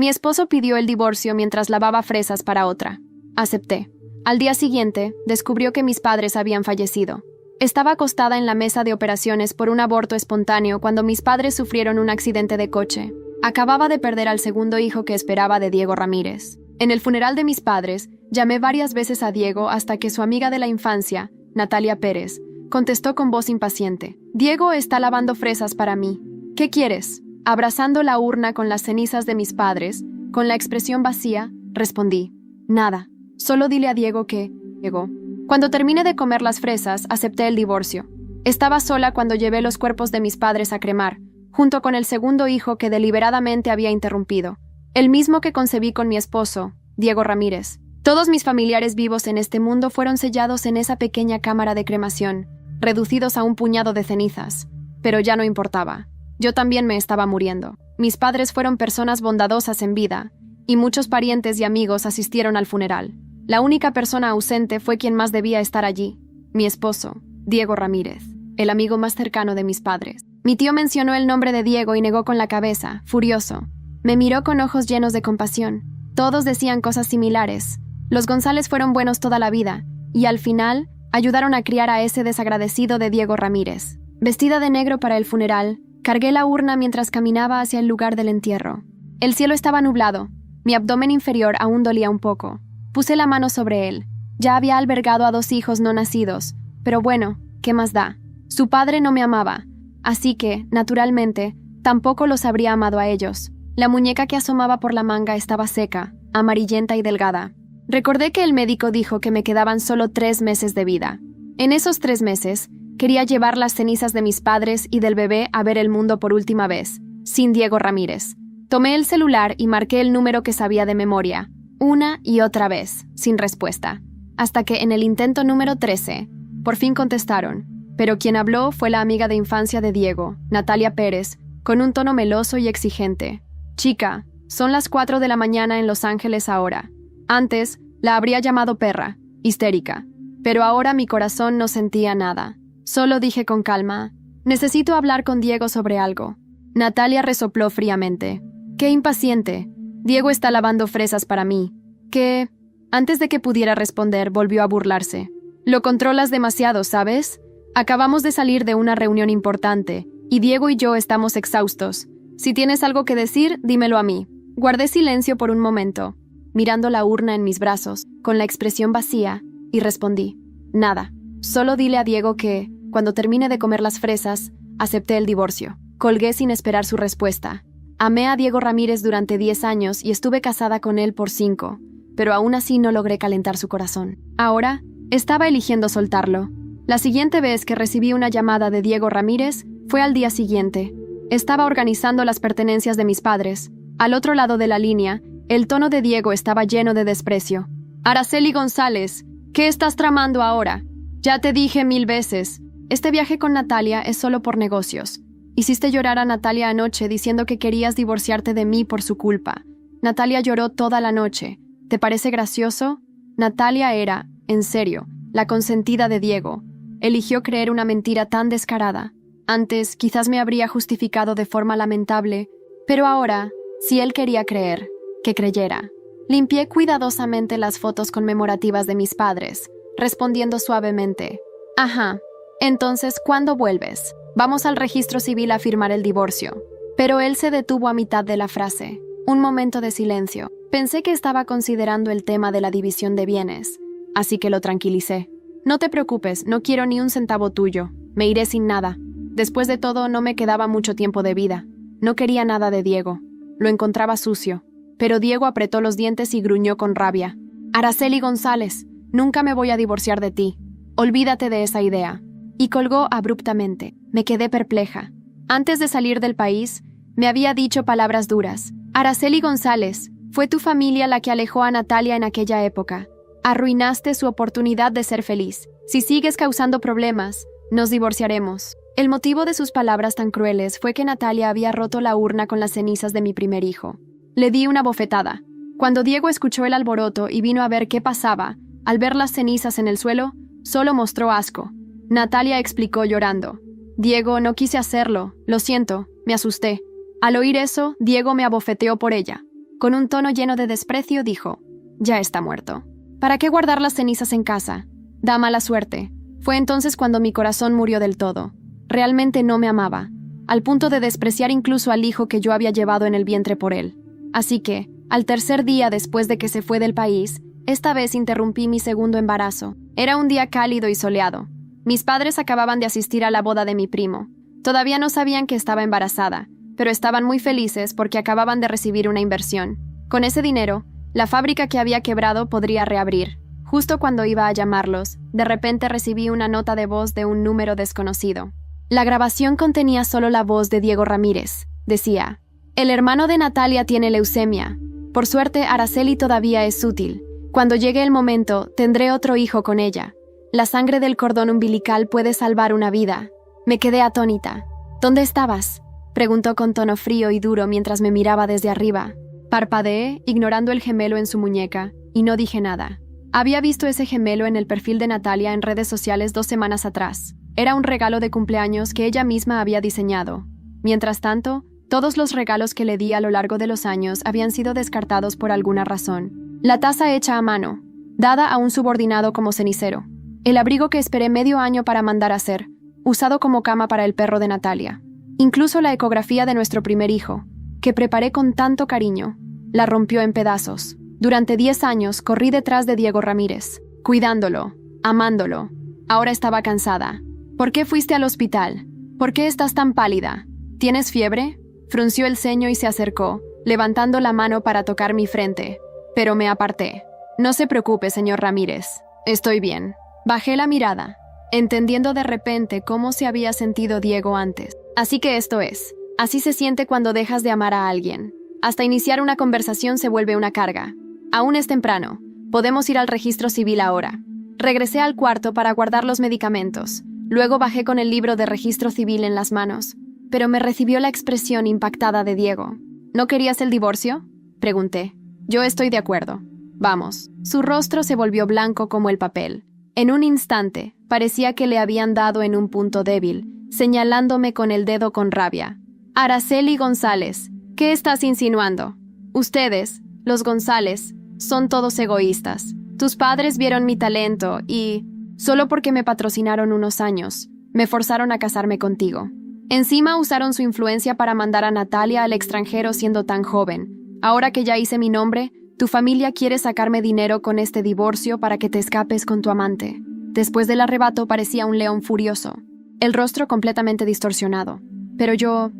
Mi esposo pidió el divorcio mientras lavaba fresas para otra. Acepté. Al día siguiente, descubrió que mis padres habían fallecido. Estaba acostada en la mesa de operaciones por un aborto espontáneo cuando mis padres sufrieron un accidente de coche. Acababa de perder al segundo hijo que esperaba de Diego Ramírez. En el funeral de mis padres, llamé varias veces a Diego hasta que su amiga de la infancia, Natalia Pérez, contestó con voz impaciente. Diego está lavando fresas para mí. ¿Qué quieres? Abrazando la urna con las cenizas de mis padres, con la expresión vacía, respondí. Nada. Solo dile a Diego que... Diego. Cuando terminé de comer las fresas, acepté el divorcio. Estaba sola cuando llevé los cuerpos de mis padres a cremar, junto con el segundo hijo que deliberadamente había interrumpido. El mismo que concebí con mi esposo, Diego Ramírez. Todos mis familiares vivos en este mundo fueron sellados en esa pequeña cámara de cremación, reducidos a un puñado de cenizas. Pero ya no importaba. Yo también me estaba muriendo. Mis padres fueron personas bondadosas en vida, y muchos parientes y amigos asistieron al funeral. La única persona ausente fue quien más debía estar allí, mi esposo, Diego Ramírez, el amigo más cercano de mis padres. Mi tío mencionó el nombre de Diego y negó con la cabeza, furioso. Me miró con ojos llenos de compasión. Todos decían cosas similares. Los González fueron buenos toda la vida, y al final ayudaron a criar a ese desagradecido de Diego Ramírez. Vestida de negro para el funeral, cargué la urna mientras caminaba hacia el lugar del entierro. El cielo estaba nublado. Mi abdomen inferior aún dolía un poco. Puse la mano sobre él. Ya había albergado a 2 hijos no nacidos, pero bueno, ¿qué más da? Su padre no me amaba, así que, naturalmente, tampoco los habría amado a ellos. La muñeca que asomaba por la manga estaba seca, amarillenta y delgada. Recordé que el médico dijo que me quedaban solo 3 meses de vida. En esos 3 meses, quería llevar las cenizas de mis padres y del bebé a ver el mundo por última vez, sin Diego Ramírez. Tomé el celular y marqué el número que sabía de memoria, una y otra vez, sin respuesta, hasta que en el intento número 13, por fin contestaron, pero quien habló fue la amiga de infancia de Diego, Natalia Pérez, con un tono meloso y exigente. Chica, son las 4 de la mañana en Los Ángeles ahora. Antes, la habría llamado perra, histérica, pero ahora mi corazón no sentía nada. Solo dije con calma, necesito hablar con Diego sobre algo. Natalia resopló fríamente. ¡Qué impaciente! Diego está lavando fresas para mí. ¿Qué? Antes de que pudiera responder, volvió a burlarse. Lo controlas demasiado, ¿sabes? Acabamos de salir de una reunión importante, y Diego y yo estamos exhaustos. Si tienes algo que decir, dímelo a mí. Guardé silencio por un momento, mirando la urna en mis brazos, con la expresión vacía, y respondí. Nada. Solo dile a Diego que, cuando termine de comer las fresas, acepté el divorcio. Colgué sin esperar su respuesta. Amé a Diego Ramírez durante 10 años y estuve casada con él por 5, pero aún así no logré calentar su corazón. Ahora, estaba eligiendo soltarlo. La siguiente vez que recibí una llamada de Diego Ramírez fue al día siguiente. Estaba organizando las pertenencias de mis padres. Al otro lado de la línea, el tono de Diego estaba lleno de desprecio. Araceli González, ¿qué estás tramando ahora? Ya te dije 1000 veces. Este viaje con Natalia es solo por negocios. Hiciste llorar a Natalia anoche diciendo que querías divorciarte de mí por su culpa. Natalia lloró toda la noche. ¿Te parece gracioso? Natalia era, en serio, la consentida de Diego. Eligió creer una mentira tan descarada. Antes, quizás me habría justificado de forma lamentable, pero ahora, si él quería creer, que creyera. Limpié cuidadosamente las fotos conmemorativas de mis padres, respondiendo suavemente. Ajá. Entonces, ¿cuándo vuelves? Vamos al registro civil a firmar el divorcio. Pero él se detuvo a mitad de la frase. Un momento de silencio. Pensé que estaba considerando el tema de la división de bienes, así que lo tranquilicé. No te preocupes, no quiero ni un centavo tuyo. Me iré sin nada. Después de todo, no me quedaba mucho tiempo de vida. No quería nada de Diego. Lo encontraba sucio. Pero Diego apretó los dientes y gruñó con rabia. Araceli González, nunca me voy a divorciar de ti. Olvídate de esa idea. Y colgó abruptamente. Me quedé perpleja. Antes de salir del país, me había dicho palabras duras. Araceli González, fue tu familia la que alejó a Natalia en aquella época. Arruinaste su oportunidad de ser feliz. Si sigues causando problemas, nos divorciaremos. El motivo de sus palabras tan crueles fue que Natalia había roto la urna con las cenizas de mi primer hijo. Le di una bofetada. Cuando Diego escuchó el alboroto y vino a ver qué pasaba, al ver las cenizas en el suelo, solo mostró asco. Natalia explicó llorando. Diego, no quise hacerlo. Lo siento, me asusté. Al oír eso, Diego me abofeteó por ella. Con un tono lleno de desprecio dijo: «Ya está muerto. ¿Para qué guardar las cenizas en casa? Da mala suerte». Fue entonces cuando mi corazón murió del todo. Realmente no me amaba, al punto de despreciar incluso al hijo que yo había llevado en el vientre por él. Así que, al tercer día después de que se fue del país, esta vez interrumpí mi segundo embarazo. Era un día cálido y soleado. Mis padres acababan de asistir a la boda de mi primo. Todavía no sabían que estaba embarazada, pero estaban muy felices porque acababan de recibir una inversión. Con ese dinero, la fábrica que había quebrado podría reabrir. Justo cuando iba a llamarlos, de repente recibí una nota de voz de un número desconocido. La grabación contenía solo la voz de Diego Ramírez. Decía: «El hermano de Natalia tiene leucemia. Por suerte, Araceli todavía es útil. Cuando llegue el momento, tendré otro hijo con ella. La sangre del cordón umbilical puede salvar una vida». Me quedé atónita. «¿Dónde estabas?», preguntó con tono frío y duro mientras me miraba desde arriba. Parpadeé, ignorando el gemelo en su muñeca, y no dije nada. Había visto ese gemelo en el perfil de Natalia en redes sociales 2 semanas atrás. Era un regalo de cumpleaños que ella misma había diseñado. Mientras tanto, todos los regalos que le di a lo largo de los años habían sido descartados por alguna razón. La taza hecha a mano, dada a un subordinado como cenicero. El abrigo que esperé medio año para mandar hacer, usado como cama para el perro de Natalia. Incluso la ecografía de nuestro primer hijo, que preparé con tanto cariño, la rompió en pedazos. Durante 10 años corrí detrás de Diego Ramírez, cuidándolo, amándolo. Ahora estaba cansada. «¿Por qué fuiste al hospital? ¿Por qué estás tan pálida? ¿Tienes fiebre?». Frunció el ceño y se acercó, levantando la mano para tocar mi frente. Pero me aparté. «No se preocupe, señor Ramírez. Estoy bien». Bajé la mirada, entendiendo de repente cómo se había sentido Diego antes. Así que esto es. Así se siente cuando dejas de amar a alguien. Hasta iniciar una conversación se vuelve una carga. Aún es temprano. Podemos ir al registro civil ahora. Regresé al cuarto para guardar los medicamentos. Luego bajé con el libro de registro civil en las manos. Pero me recibió la expresión impactada de Diego. «¿No querías el divorcio?», pregunté. «Yo estoy de acuerdo. Vamos». Su rostro se volvió blanco como el papel. En un instante, parecía que le habían dado en un punto débil, señalándome con el dedo con rabia. «Araceli González, ¿qué estás insinuando? Ustedes, los González, son todos egoístas. Tus padres vieron mi talento y, solo porque me patrocinaron unos años, me forzaron a casarme contigo. Encima usaron su influencia para mandar a Natalia al extranjero siendo tan joven. Ahora que ya hice mi nombre, tu familia quiere sacarme dinero con este divorcio para que te escapes con tu amante». Después del arrebato parecía un león furioso, el rostro completamente distorsionado. Pero yo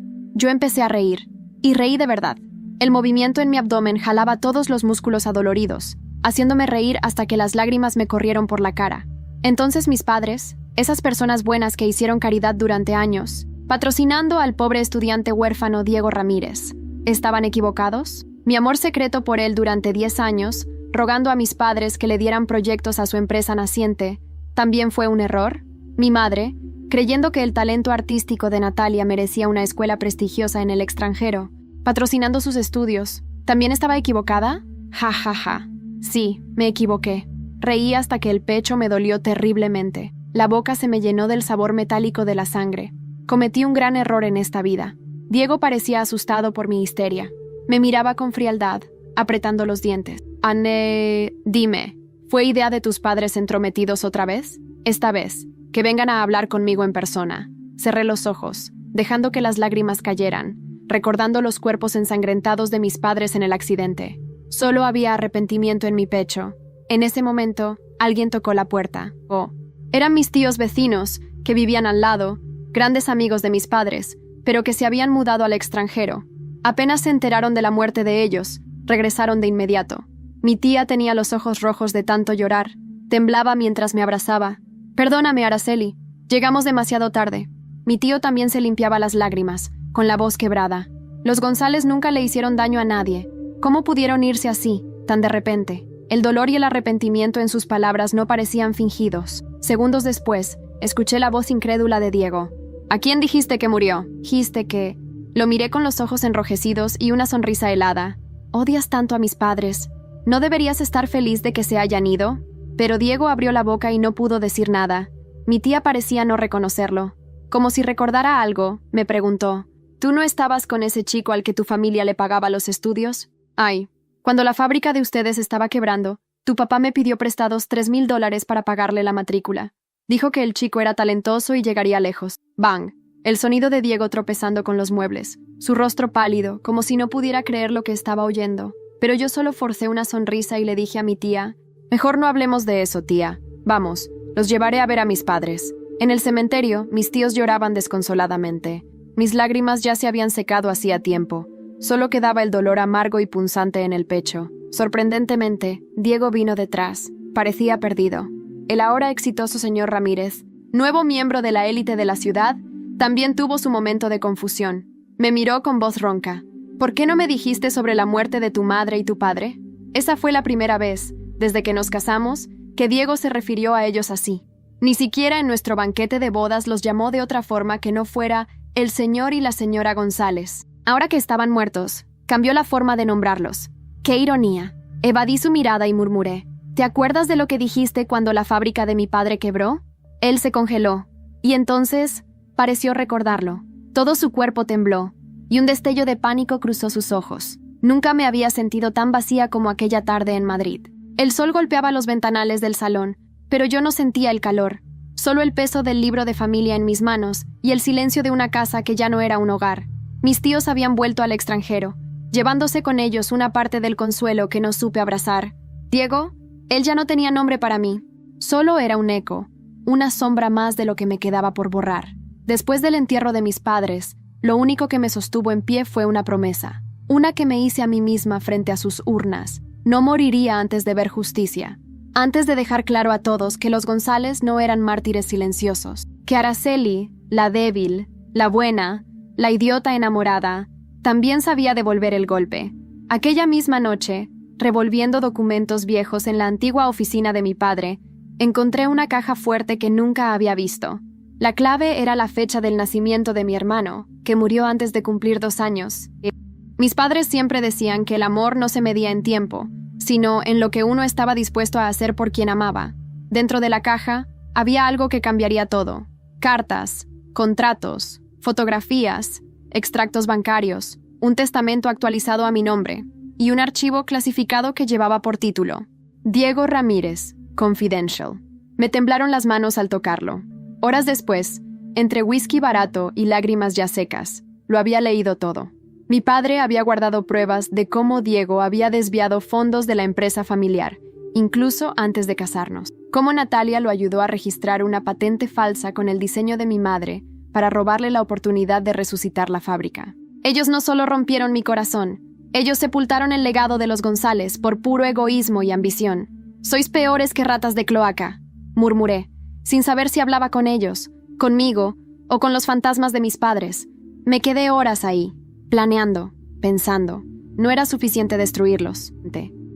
empecé a reír, y reí de verdad. El movimiento en mi abdomen jalaba todos los músculos adoloridos, haciéndome reír hasta que las lágrimas me corrieron por la cara. Entonces mis padres, esas personas buenas que hicieron caridad durante años, patrocinando al pobre estudiante huérfano Diego Ramírez, ¿estaban equivocados? Mi amor secreto por él durante 10 años, rogando a mis padres que le dieran proyectos a su empresa naciente, ¿también fue un error? Mi madre, creyendo que el talento artístico de Natalia merecía una escuela prestigiosa en el extranjero, patrocinando sus estudios, ¿también estaba equivocada? Ja, ja, ja. Sí, me equivoqué. Reí hasta que el pecho me dolió terriblemente. La boca se me llenó del sabor metálico de la sangre. Cometí un gran error en esta vida. Diego parecía asustado por mi histeria. Me miraba con frialdad, apretando los dientes. «Anne, dime, ¿fue idea de tus padres entrometidos otra vez? Esta vez, que vengan a hablar conmigo en persona». Cerré los ojos, dejando que las lágrimas cayeran, recordando los cuerpos ensangrentados de mis padres en el accidente. Solo había arrepentimiento en mi pecho. En ese momento, alguien tocó la puerta. Eran mis tíos vecinos, que vivían al lado, grandes amigos de mis padres, pero que se habían mudado al extranjero. Apenas se enteraron de la muerte de ellos, regresaron de inmediato. Mi tía tenía los ojos rojos de tanto llorar, temblaba mientras me abrazaba. «Perdóname, Araceli, llegamos demasiado tarde». Mi tío también se limpiaba las lágrimas, con la voz quebrada. Los González nunca le hicieron daño a nadie. ¿Cómo pudieron irse así, tan de repente? El dolor y el arrepentimiento en sus palabras no parecían fingidos. Segundos después, escuché la voz incrédula de Diego. «¿A quién dijiste que murió?» «Dijiste que...». Lo miré con los ojos enrojecidos y una sonrisa helada. «Odias tanto a mis padres. ¿No deberías estar feliz de que se hayan ido?». Pero Diego abrió la boca y no pudo decir nada. Mi tía parecía no reconocerlo. Como si recordara algo, me preguntó: «¿Tú no estabas con ese chico al que tu familia le pagaba los estudios?». «Ay, Cuando la fábrica de ustedes estaba quebrando, tu papá me pidió prestados $3,000 para pagarle la matrícula. Dijo que el chico era talentoso y llegaría lejos. ¡Bang! El sonido de Diego tropezando con los muebles, su rostro pálido, como si no pudiera creer lo que estaba oyendo. Pero yo solo forcé una sonrisa y le dije a mi tía: «Mejor no hablemos de eso, tía. Vamos, los llevaré a ver a mis padres». En el cementerio, mis tíos lloraban desconsoladamente. Mis lágrimas ya se habían secado hacía tiempo. Solo quedaba el dolor amargo y punzante en el pecho. Sorprendentemente, Diego vino detrás. Parecía perdido. El ahora exitoso señor Ramírez, nuevo miembro de la élite de la ciudad, también tuvo su momento de confusión. Me miró con voz ronca. «¿Por qué no me dijiste sobre la muerte de tu madre y tu padre?» Esa fue la primera vez, desde que nos casamos, que Diego se refirió a ellos así. Ni siquiera en nuestro banquete de bodas los llamó de otra forma que no fuera el señor y la señora González. Ahora que estaban muertos, cambió la forma de nombrarlos. ¡Qué ironía! Evadí su mirada y murmuré: «¿Te acuerdas de lo que dijiste cuando la fábrica de mi padre quebró?» Él se congeló, y entonces pareció recordarlo. Todo su cuerpo tembló, y un destello de pánico cruzó sus ojos. Nunca me había sentido tan vacía como aquella tarde en Madrid. El sol golpeaba los ventanales del salón, pero yo no sentía el calor, solo el peso del libro de familia en mis manos y el silencio de una casa que ya no era un hogar. Mis tíos habían vuelto al extranjero, llevándose con ellos una parte del consuelo que no supe abrazar. Diego, él ya no tenía nombre para mí, solo era un eco, una sombra más de lo que me quedaba por borrar. Después del entierro de mis padres, lo único que me sostuvo en pie fue una promesa, una que me hice a mí misma frente a sus urnas. No moriría antes de ver justicia, antes de dejar claro a todos que los González no eran mártires silenciosos, que Araceli, la débil, la buena, la idiota enamorada, también sabía devolver el golpe. Aquella misma noche, revolviendo documentos viejos en la antigua oficina de mi padre, encontré una caja fuerte que nunca había visto. La clave era la fecha del nacimiento de mi hermano, que murió antes de cumplir 2 años. Mis padres siempre decían que el amor no se medía en tiempo, sino en lo que uno estaba dispuesto a hacer por quien amaba. Dentro de la caja había algo que cambiaría todo: cartas, contratos, fotografías, extractos bancarios, un testamento actualizado a mi nombre y un archivo clasificado que llevaba por título: Diego Ramírez, Confidential. Me temblaron las manos al tocarlo. Horas después, entre whisky barato y lágrimas ya secas, lo había leído todo. Mi padre había guardado pruebas de cómo Diego había desviado fondos de la empresa familiar, incluso antes de casarnos. Cómo Natalia lo ayudó a registrar una patente falsa con el diseño de mi madre para robarle la oportunidad de resucitar la fábrica. Ellos no solo rompieron mi corazón, ellos sepultaron el legado de los González por puro egoísmo y ambición. «Sois peores que ratas de cloaca», murmuré, sin saber si hablaba con ellos, conmigo o con los fantasmas de mis padres. Me quedé horas ahí, planeando, pensando. No era suficiente destruirlos.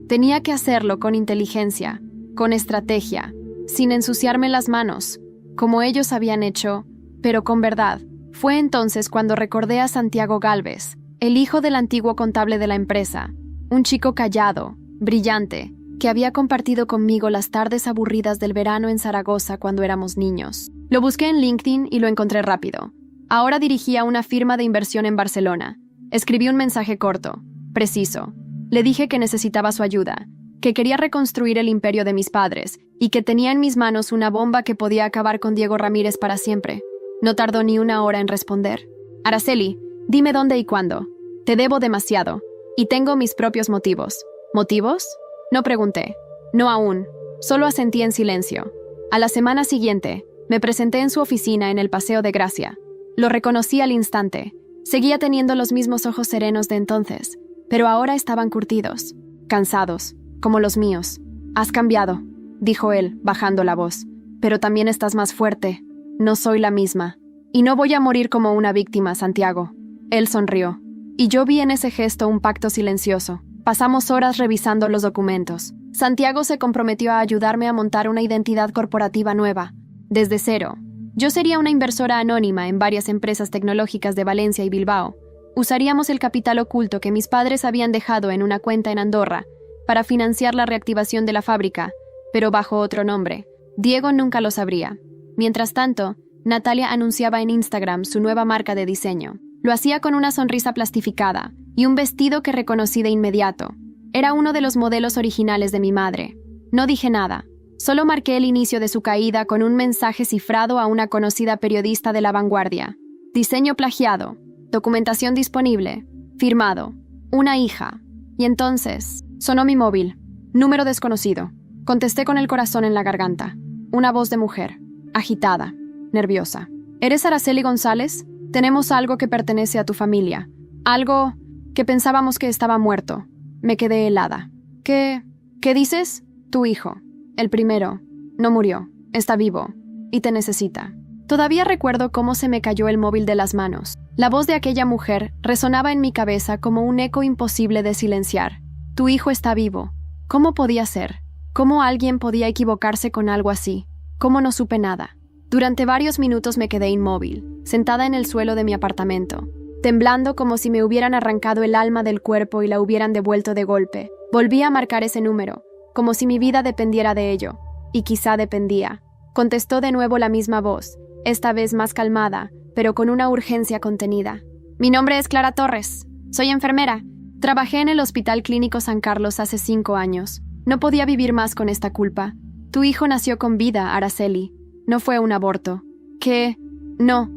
Tenía que hacerlo con inteligencia, con estrategia, sin ensuciarme las manos, como ellos habían hecho, pero con verdad. Fue entonces cuando recordé a Santiago Gálvez, el hijo del antiguo contable de la empresa, un chico callado, brillante, que había compartido conmigo las tardes aburridas del verano en Zaragoza cuando éramos niños. Lo busqué en LinkedIn y lo encontré rápido. Ahora dirigía una firma de inversión en Barcelona. Escribí un mensaje corto, preciso. Le dije que necesitaba su ayuda, que quería reconstruir el imperio de mis padres y que tenía en mis manos una bomba que podía acabar con Diego Ramírez para siempre. No tardó ni una hora en responder. «Araceli, dime dónde y cuándo. Te debo demasiado. Y tengo mis propios motivos». «¿Motivos?». No pregunté. No aún. Solo asentí en silencio. A la semana siguiente, me presenté en su oficina en el Paseo de Gracia. Lo reconocí al instante. Seguía teniendo los mismos ojos serenos de entonces, pero ahora estaban curtidos, cansados, como los míos. «Has cambiado», dijo él, bajando la voz. «Pero también estás más fuerte. No soy la misma. Y no voy a morir como una víctima, Santiago». Él sonrió. Y yo vi en ese gesto un pacto silencioso. Pasamos horas revisando los documentos. Santiago se comprometió a ayudarme a montar una identidad corporativa nueva, desde cero. Yo sería una inversora anónima en varias empresas tecnológicas de Valencia y Bilbao. Usaríamos el capital oculto que mis padres habían dejado en una cuenta en Andorra para financiar la reactivación de la fábrica, pero bajo otro nombre. Diego nunca lo sabría. Mientras tanto, Natalia anunciaba en Instagram su nueva marca de diseño. Lo hacía con una sonrisa plastificada y un vestido que reconocí de inmediato. Era uno de los modelos originales de mi madre. No dije nada. Solo marqué el inicio de su caída con un mensaje cifrado a una conocida periodista de La Vanguardia. Diseño plagiado. Documentación disponible. Firmado. Una hija. Y entonces, sonó mi móvil. Número desconocido. Contesté con el corazón en la garganta. Una voz de mujer. Agitada. Nerviosa. ¿Eres Araceli González? Tenemos algo que pertenece a tu familia. Algo que pensábamos que estaba muerto. Me quedé helada. ¿Qué dices? Tu hijo. El primero. No murió. Está vivo. Y te necesita. Todavía recuerdo cómo se me cayó el móvil de las manos. La voz de aquella mujer resonaba en mi cabeza como un eco imposible de silenciar. Tu hijo está vivo. ¿Cómo podía ser? ¿Cómo alguien podía equivocarse con algo así? ¿Cómo no supe nada? Durante varios minutos me quedé inmóvil, sentada en el suelo de mi apartamento, temblando como si me hubieran arrancado el alma del cuerpo y la hubieran devuelto de golpe. Volví a marcar ese número, como si mi vida dependiera de ello. Y quizá dependía. Contestó de nuevo la misma voz, esta vez más calmada, pero con una urgencia contenida. Mi nombre es Clara Torres. Soy enfermera. Trabajé en el Hospital Clínico San Carlos hace 5 años. No podía vivir más con esta culpa. Tu hijo nació con vida, Araceli. No fue un aborto. ¿Qué? No.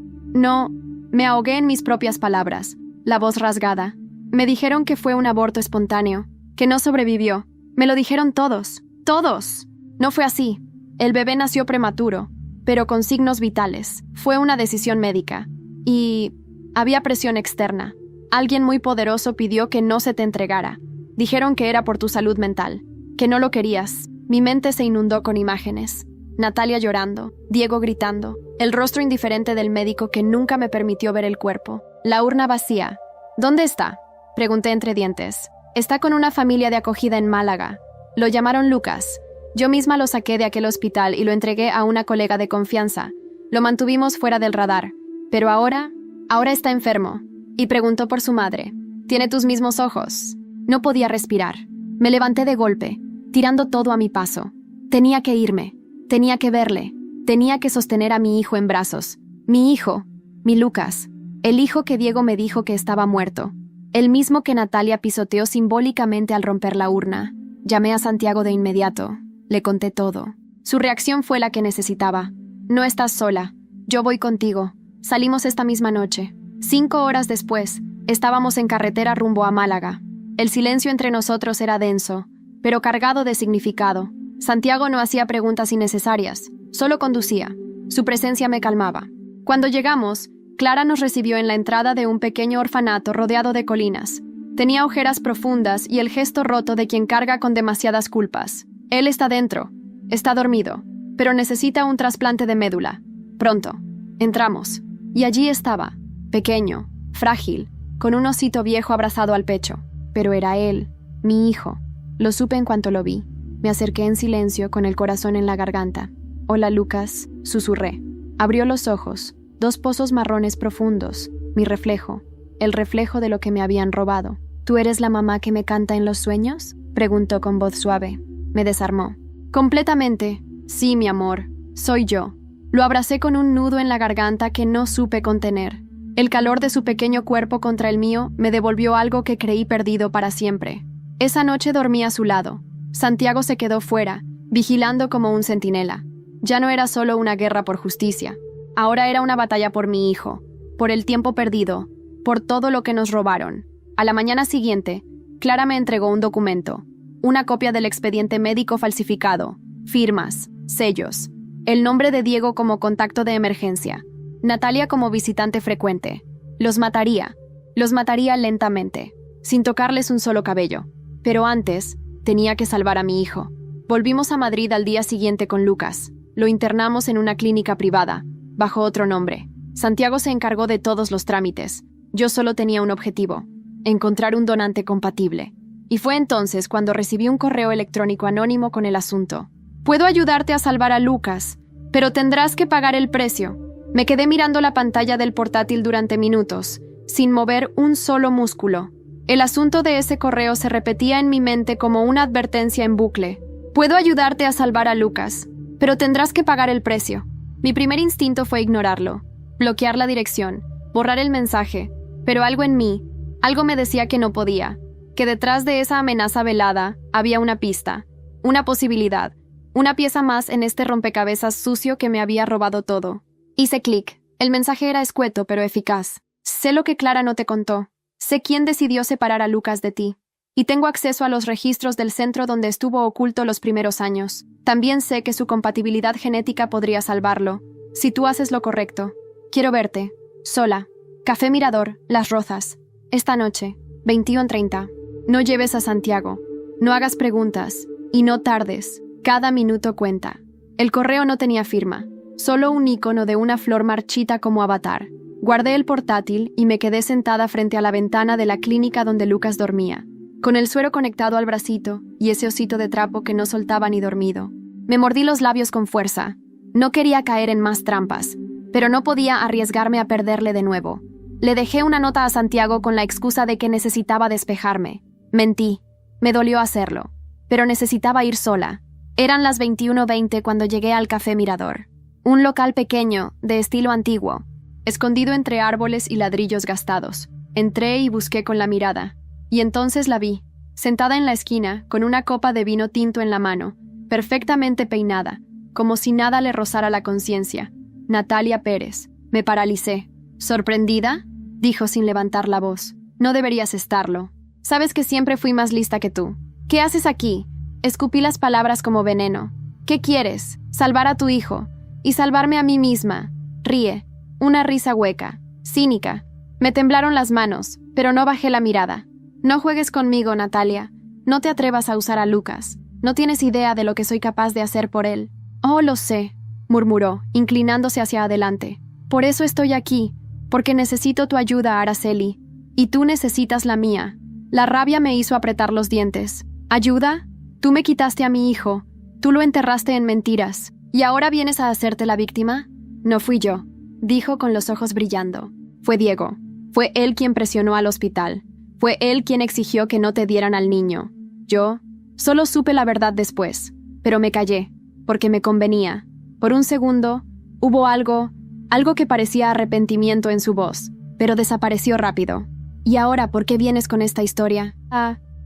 Me ahogué en mis propias palabras, la voz rasgada. Me dijeron que fue un aborto espontáneo, que no sobrevivió. Me lo dijeron todos. ¡Todos! No fue así. El bebé nació prematuro, pero con signos vitales. Fue una decisión médica. Y había presión externa. Alguien muy poderoso pidió que no se te entregara. Dijeron que era por tu salud mental, que no lo querías. Mi mente se inundó con imágenes. Natalia llorando, Diego gritando, el rostro indiferente del médico que nunca me permitió ver el cuerpo, la urna vacía. ¿Dónde está?, pregunté entre dientes. Está con una familia de acogida en Málaga. Lo llamaron Lucas. Yo misma lo saqué de aquel hospital y lo entregué a una colega de confianza. Lo mantuvimos fuera del radar. Pero ahora está enfermo. Y preguntó por su madre. ¿Tiene tus mismos ojos? No podía respirar. Me levanté de golpe, tirando todo a mi paso. Tenía que irme. Tenía que verle. Tenía que sostener a mi hijo en brazos. Mi hijo. Mi Lucas. El hijo que Diego me dijo que estaba muerto. El mismo que Natalia pisoteó simbólicamente al romper la urna. Llamé a Santiago de inmediato. Le conté todo. Su reacción fue la que necesitaba. No estás sola. Yo voy contigo. Salimos esta misma noche. 5 horas después, estábamos en carretera rumbo a Málaga. El silencio entre nosotros era denso, pero cargado de significado. Santiago no hacía preguntas innecesarias, solo conducía. Su presencia me calmaba. Cuando llegamos, Clara nos recibió en la entrada de un pequeño orfanato rodeado de colinas. Tenía ojeras profundas y el gesto roto de quien carga con demasiadas culpas. Él está dentro. Está dormido, pero necesita un trasplante de médula. Pronto. Entramos. Y allí estaba, pequeño, frágil, con un osito viejo abrazado al pecho. Pero era él, mi hijo. Lo supe en cuanto lo vi. Me acerqué en silencio con el corazón en la garganta. «Hola, Lucas», susurré. Abrió los ojos, 2 pozos marrones profundos, mi reflejo, el reflejo de lo que me habían robado. «¿Tú eres la mamá que me canta en los sueños?», preguntó con voz suave. Me desarmó. «Completamente. Sí, mi amor. Soy yo». Lo abracé con un nudo en la garganta que no supe contener. El calor de su pequeño cuerpo contra el mío me devolvió algo que creí perdido para siempre. Esa noche dormí a su lado. Santiago se quedó fuera, vigilando como un centinela. Ya no era solo una guerra por justicia. Ahora era una batalla por mi hijo, por el tiempo perdido, por todo lo que nos robaron. A la mañana siguiente, Clara me entregó un documento, una copia del expediente médico falsificado, firmas, sellos, el nombre de Diego como contacto de emergencia, Natalia como visitante frecuente. Los mataría lentamente, sin tocarles un solo cabello. Pero antes, tenía que salvar a mi hijo. Volvimos a Madrid al día siguiente con Lucas. Lo internamos en una clínica privada, bajo otro nombre. Santiago se encargó de todos los trámites. Yo solo tenía un objetivo: encontrar un donante compatible. Y fue entonces cuando recibí un correo electrónico anónimo con el asunto. «Puedo ayudarte a salvar a Lucas, pero tendrás que pagar el precio». Me quedé mirando la pantalla del portátil durante minutos, sin mover un solo músculo. El asunto de ese correo se repetía en mi mente como una advertencia en bucle. «Puedo ayudarte a salvar a Lucas, pero tendrás que pagar el precio». Mi primer instinto fue ignorarlo, bloquear la dirección, borrar el mensaje, pero algo en mí, algo me decía que no podía, que detrás de esa amenaza velada había una pista, una posibilidad, una pieza más en este rompecabezas sucio que me había robado todo. Hice clic. El mensaje era escueto pero eficaz. Sé lo que Clara no te contó. Sé quién decidió separar a Lucas de ti. Y tengo acceso a los registros del centro donde estuvo oculto los primeros años. También sé que su compatibilidad genética podría salvarlo, si tú haces lo correcto. Quiero verte. Sola. Café Mirador, Las Rozas. Esta noche, 21:30. No lleves a Santiago. No hagas preguntas. Y no tardes. Cada minuto cuenta. El correo no tenía firma. Solo un icono de una flor marchita como avatar. Guardé el portátil y me quedé sentada frente a la ventana de la clínica donde Lucas dormía, con el suero conectado al bracito y ese osito de trapo que no soltaba ni dormido. Me mordí los labios con fuerza. No quería caer en más trampas, pero no podía arriesgarme a perderle de nuevo. Le dejé una nota a Santiago con la excusa de que necesitaba despejarme. Mentí. Me dolió hacerlo, pero necesitaba ir sola. Eran las 21:20 cuando llegué al Café Mirador. Un local pequeño, de estilo antiguo, escondido entre árboles y ladrillos gastados. Entré y busqué con la mirada. Y entonces la vi, sentada en la esquina, con una copa de vino tinto en la mano, perfectamente peinada, como si nada le rozara la conciencia. Natalia Pérez. Me paralicé. ¿Sorprendida?, dijo sin levantar la voz. No deberías estarlo. Sabes que siempre fui más lista que tú. ¿Qué haces aquí? Escupí las palabras como veneno. ¿Qué quieres? Salvar a tu hijo. Y salvarme a mí misma. Ríe. Una risa hueca, cínica. Me temblaron las manos, pero no bajé la mirada. No juegues conmigo, Natalia. No te atrevas a usar a Lucas. No tienes idea de lo que soy capaz de hacer por él. Oh, lo sé, murmuró, inclinándose hacia adelante. Por eso estoy aquí, porque necesito tu ayuda, Araceli. Y tú necesitas la mía. La rabia me hizo apretar los dientes. ¿Ayuda? Tú me quitaste a mi hijo. Tú lo enterraste en mentiras. ¿Y ahora vienes a hacerte la víctima? No fui yo, dijo con los ojos brillando. Fue Diego. Fue él quien presionó al hospital. Fue él quien exigió que no te dieran al niño. Yo solo supe la verdad después, pero me callé, porque me convenía. Por un segundo, hubo algo que parecía arrepentimiento en su voz, pero desapareció rápido. ¿Y ahora por qué vienes con esta historia?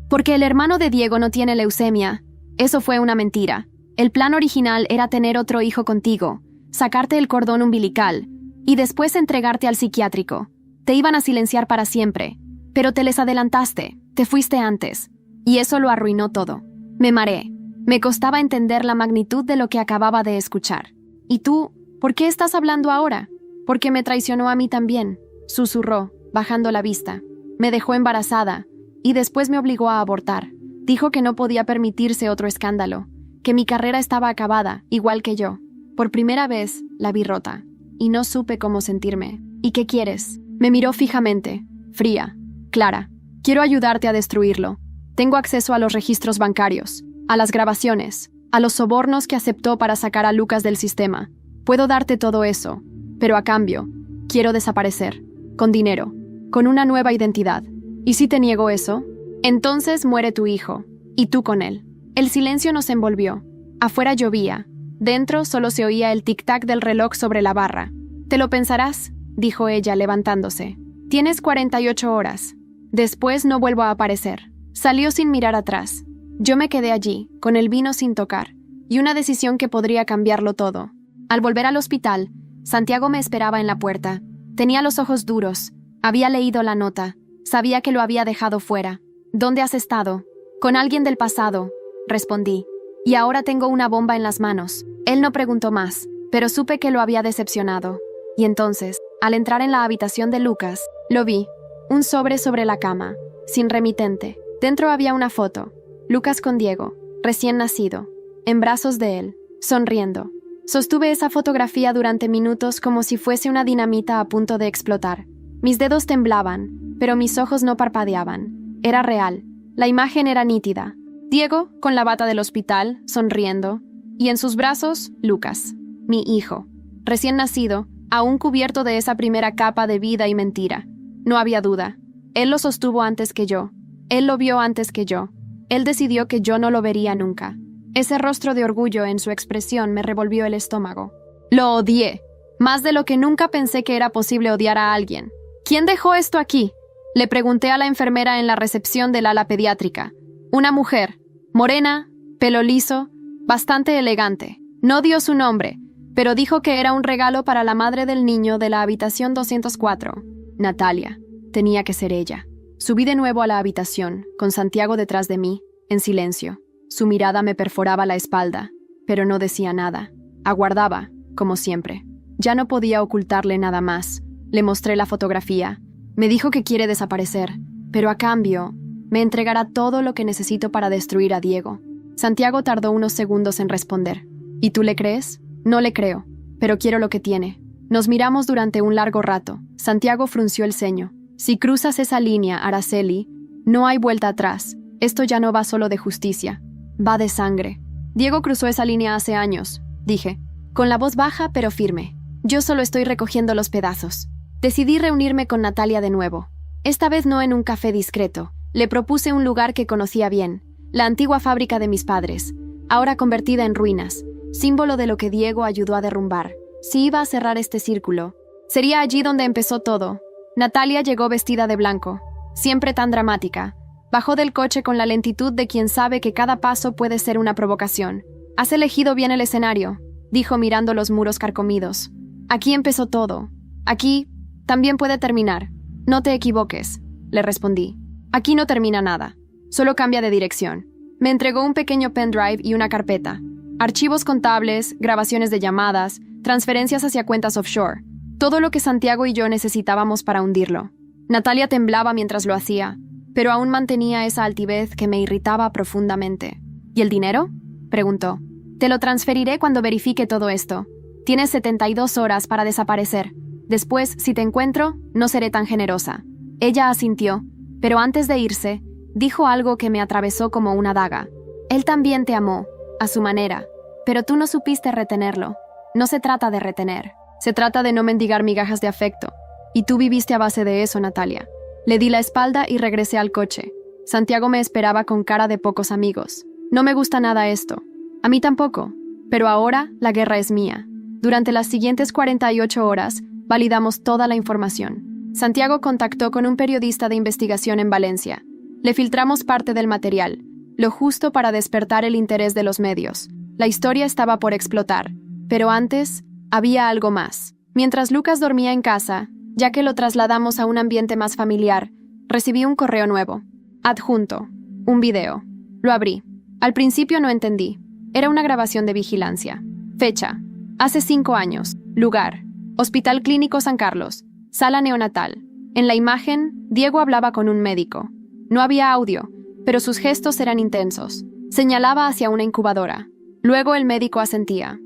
Porque el hermano de Diego no tiene leucemia. Eso fue una mentira. El plan original era tener otro hijo contigo, sacarte el cordón umbilical y después entregarte al psiquiátrico. Te iban a silenciar para siempre, pero te les adelantaste, te fuiste antes, y eso lo arruinó todo. Me mareé. Me costaba entender la magnitud de lo que acababa de escuchar. ¿Y tú, por qué estás hablando ahora? Porque me traicionó a mí también, susurró, bajando la vista. Me dejó embarazada, y después me obligó a abortar. Dijo que no podía permitirse otro escándalo, que mi carrera estaba acabada, igual que yo. Por primera vez, la vi rota, y no supe cómo sentirme. ¿Y qué quieres? Me miró fijamente, fría. Clara, quiero ayudarte a destruirlo. Tengo acceso a los registros bancarios, a las grabaciones, a los sobornos que aceptó para sacar a Lucas del sistema. Puedo darte todo eso, pero a cambio, quiero desaparecer, con dinero, con una nueva identidad. ¿Y si te niego eso? Entonces muere tu hijo, y tú con él. El silencio nos envolvió. Afuera llovía. Dentro solo se oía el tic-tac del reloj sobre la barra. «Te lo pensarás», dijo ella levantándose. «Tienes 48 horas. Después no vuelvo a aparecer». Salió sin mirar atrás. Yo me quedé allí, con el vino sin tocar, y una decisión que podría cambiarlo todo. Al volver al hospital, Santiago me esperaba en la puerta. Tenía los ojos duros. Había leído la nota. Sabía que lo había dejado fuera. «¿Dónde has estado?» «Con alguien del pasado», respondí. «Y ahora tengo una bomba en las manos». Él no preguntó más, pero supe que lo había decepcionado. Y entonces, al entrar en la habitación de Lucas, lo vi. Un sobre la cama, sin remitente. Dentro había una foto. Lucas con Diego, recién nacido, en brazos de él, sonriendo. Sostuve esa fotografía durante minutos como si fuese una dinamita a punto de explotar. Mis dedos temblaban, pero mis ojos no parpadeaban. Era real. La imagen era nítida. Diego, con la bata del hospital, sonriendo, y en sus brazos, Lucas, mi hijo, recién nacido, aún cubierto de esa primera capa de vida y mentira. No había duda. Él lo sostuvo antes que yo. Él lo vio antes que yo. Él decidió que yo no lo vería nunca. Ese rostro de orgullo en su expresión me revolvió el estómago. Lo odié, más de lo que nunca pensé que era posible odiar a alguien. ¿Quién dejó esto aquí? Le pregunté a la enfermera en la recepción del ala pediátrica. Una mujer, morena, pelo liso, bastante elegante. No dio su nombre, pero dijo que era un regalo para la madre del niño de la habitación 204. Natalia. Tenía que ser ella. Subí de nuevo a la habitación, con Santiago detrás de mí, en silencio. Su mirada me perforaba la espalda, pero no decía nada. Aguardaba, como siempre. Ya no podía ocultarle nada más. Le mostré la fotografía. Me dijo que quiere desaparecer, pero a cambio, me entregará todo lo que necesito para destruir a Diego. Santiago tardó unos segundos en responder. ¿Y tú le crees? No le creo, pero quiero lo que tiene. Nos miramos durante un largo rato. Santiago frunció el ceño. Si cruzas esa línea, Araceli, no hay vuelta atrás. Esto ya no va solo de justicia, va de sangre. Diego cruzó esa línea hace años, dije, con la voz baja pero firme. Yo solo estoy recogiendo los pedazos. Decidí reunirme con Natalia de nuevo. Esta vez no en un café discreto. Le propuse un lugar que conocía bien, la antigua fábrica de mis padres, ahora convertida en ruinas, símbolo de lo que Diego ayudó a derrumbar. Si iba a cerrar este círculo, sería allí donde empezó todo. Natalia llegó vestida de blanco, siempre tan dramática. Bajó del coche con la lentitud de quien sabe que cada paso puede ser una provocación. «Has elegido bien el escenario», dijo mirando los muros carcomidos. «Aquí empezó todo. Aquí también puede terminar. No te equivoques», le respondí. «Aquí no termina nada. Solo cambia de dirección». Me entregó un pequeño pendrive y una carpeta. Archivos contables, grabaciones de llamadas, transferencias hacia cuentas offshore. Todo lo que Santiago y yo necesitábamos para hundirlo. Natalia temblaba mientras lo hacía, pero aún mantenía esa altivez que me irritaba profundamente. «¿Y el dinero?», preguntó. «Te lo transferiré cuando verifique todo esto. Tienes 72 horas para desaparecer. Después, si te encuentro, no seré tan generosa». Ella asintió, pero antes de irse, dijo algo que me atravesó como una daga. «Él también te amó, a su manera, pero tú no supiste retenerlo. No se trata de retener. Se trata de no mendigar migajas de afecto. Y tú viviste a base de eso, Natalia». Le di la espalda y regresé al coche. Santiago me esperaba con cara de pocos amigos. «No me gusta nada esto». «A mí tampoco. Pero ahora la guerra es mía». Durante las siguientes 48 horas, validamos toda la información. Santiago contactó con un periodista de investigación en Valencia. Le filtramos parte del material, lo justo para despertar el interés de los medios. La historia estaba por explotar, pero antes había algo más. Mientras Lucas dormía en casa, ya que lo trasladamos a un ambiente más familiar, recibí un correo nuevo. Adjunto. Un video. Lo abrí. Al principio no entendí. Era una grabación de vigilancia. Fecha. Hace 5 años. Lugar. Hospital Clínico San Carlos. Sala neonatal. En la imagen, Diego hablaba con un médico. No había audio, pero sus gestos eran intensos. Señalaba hacia una incubadora. Luego el médico asentía.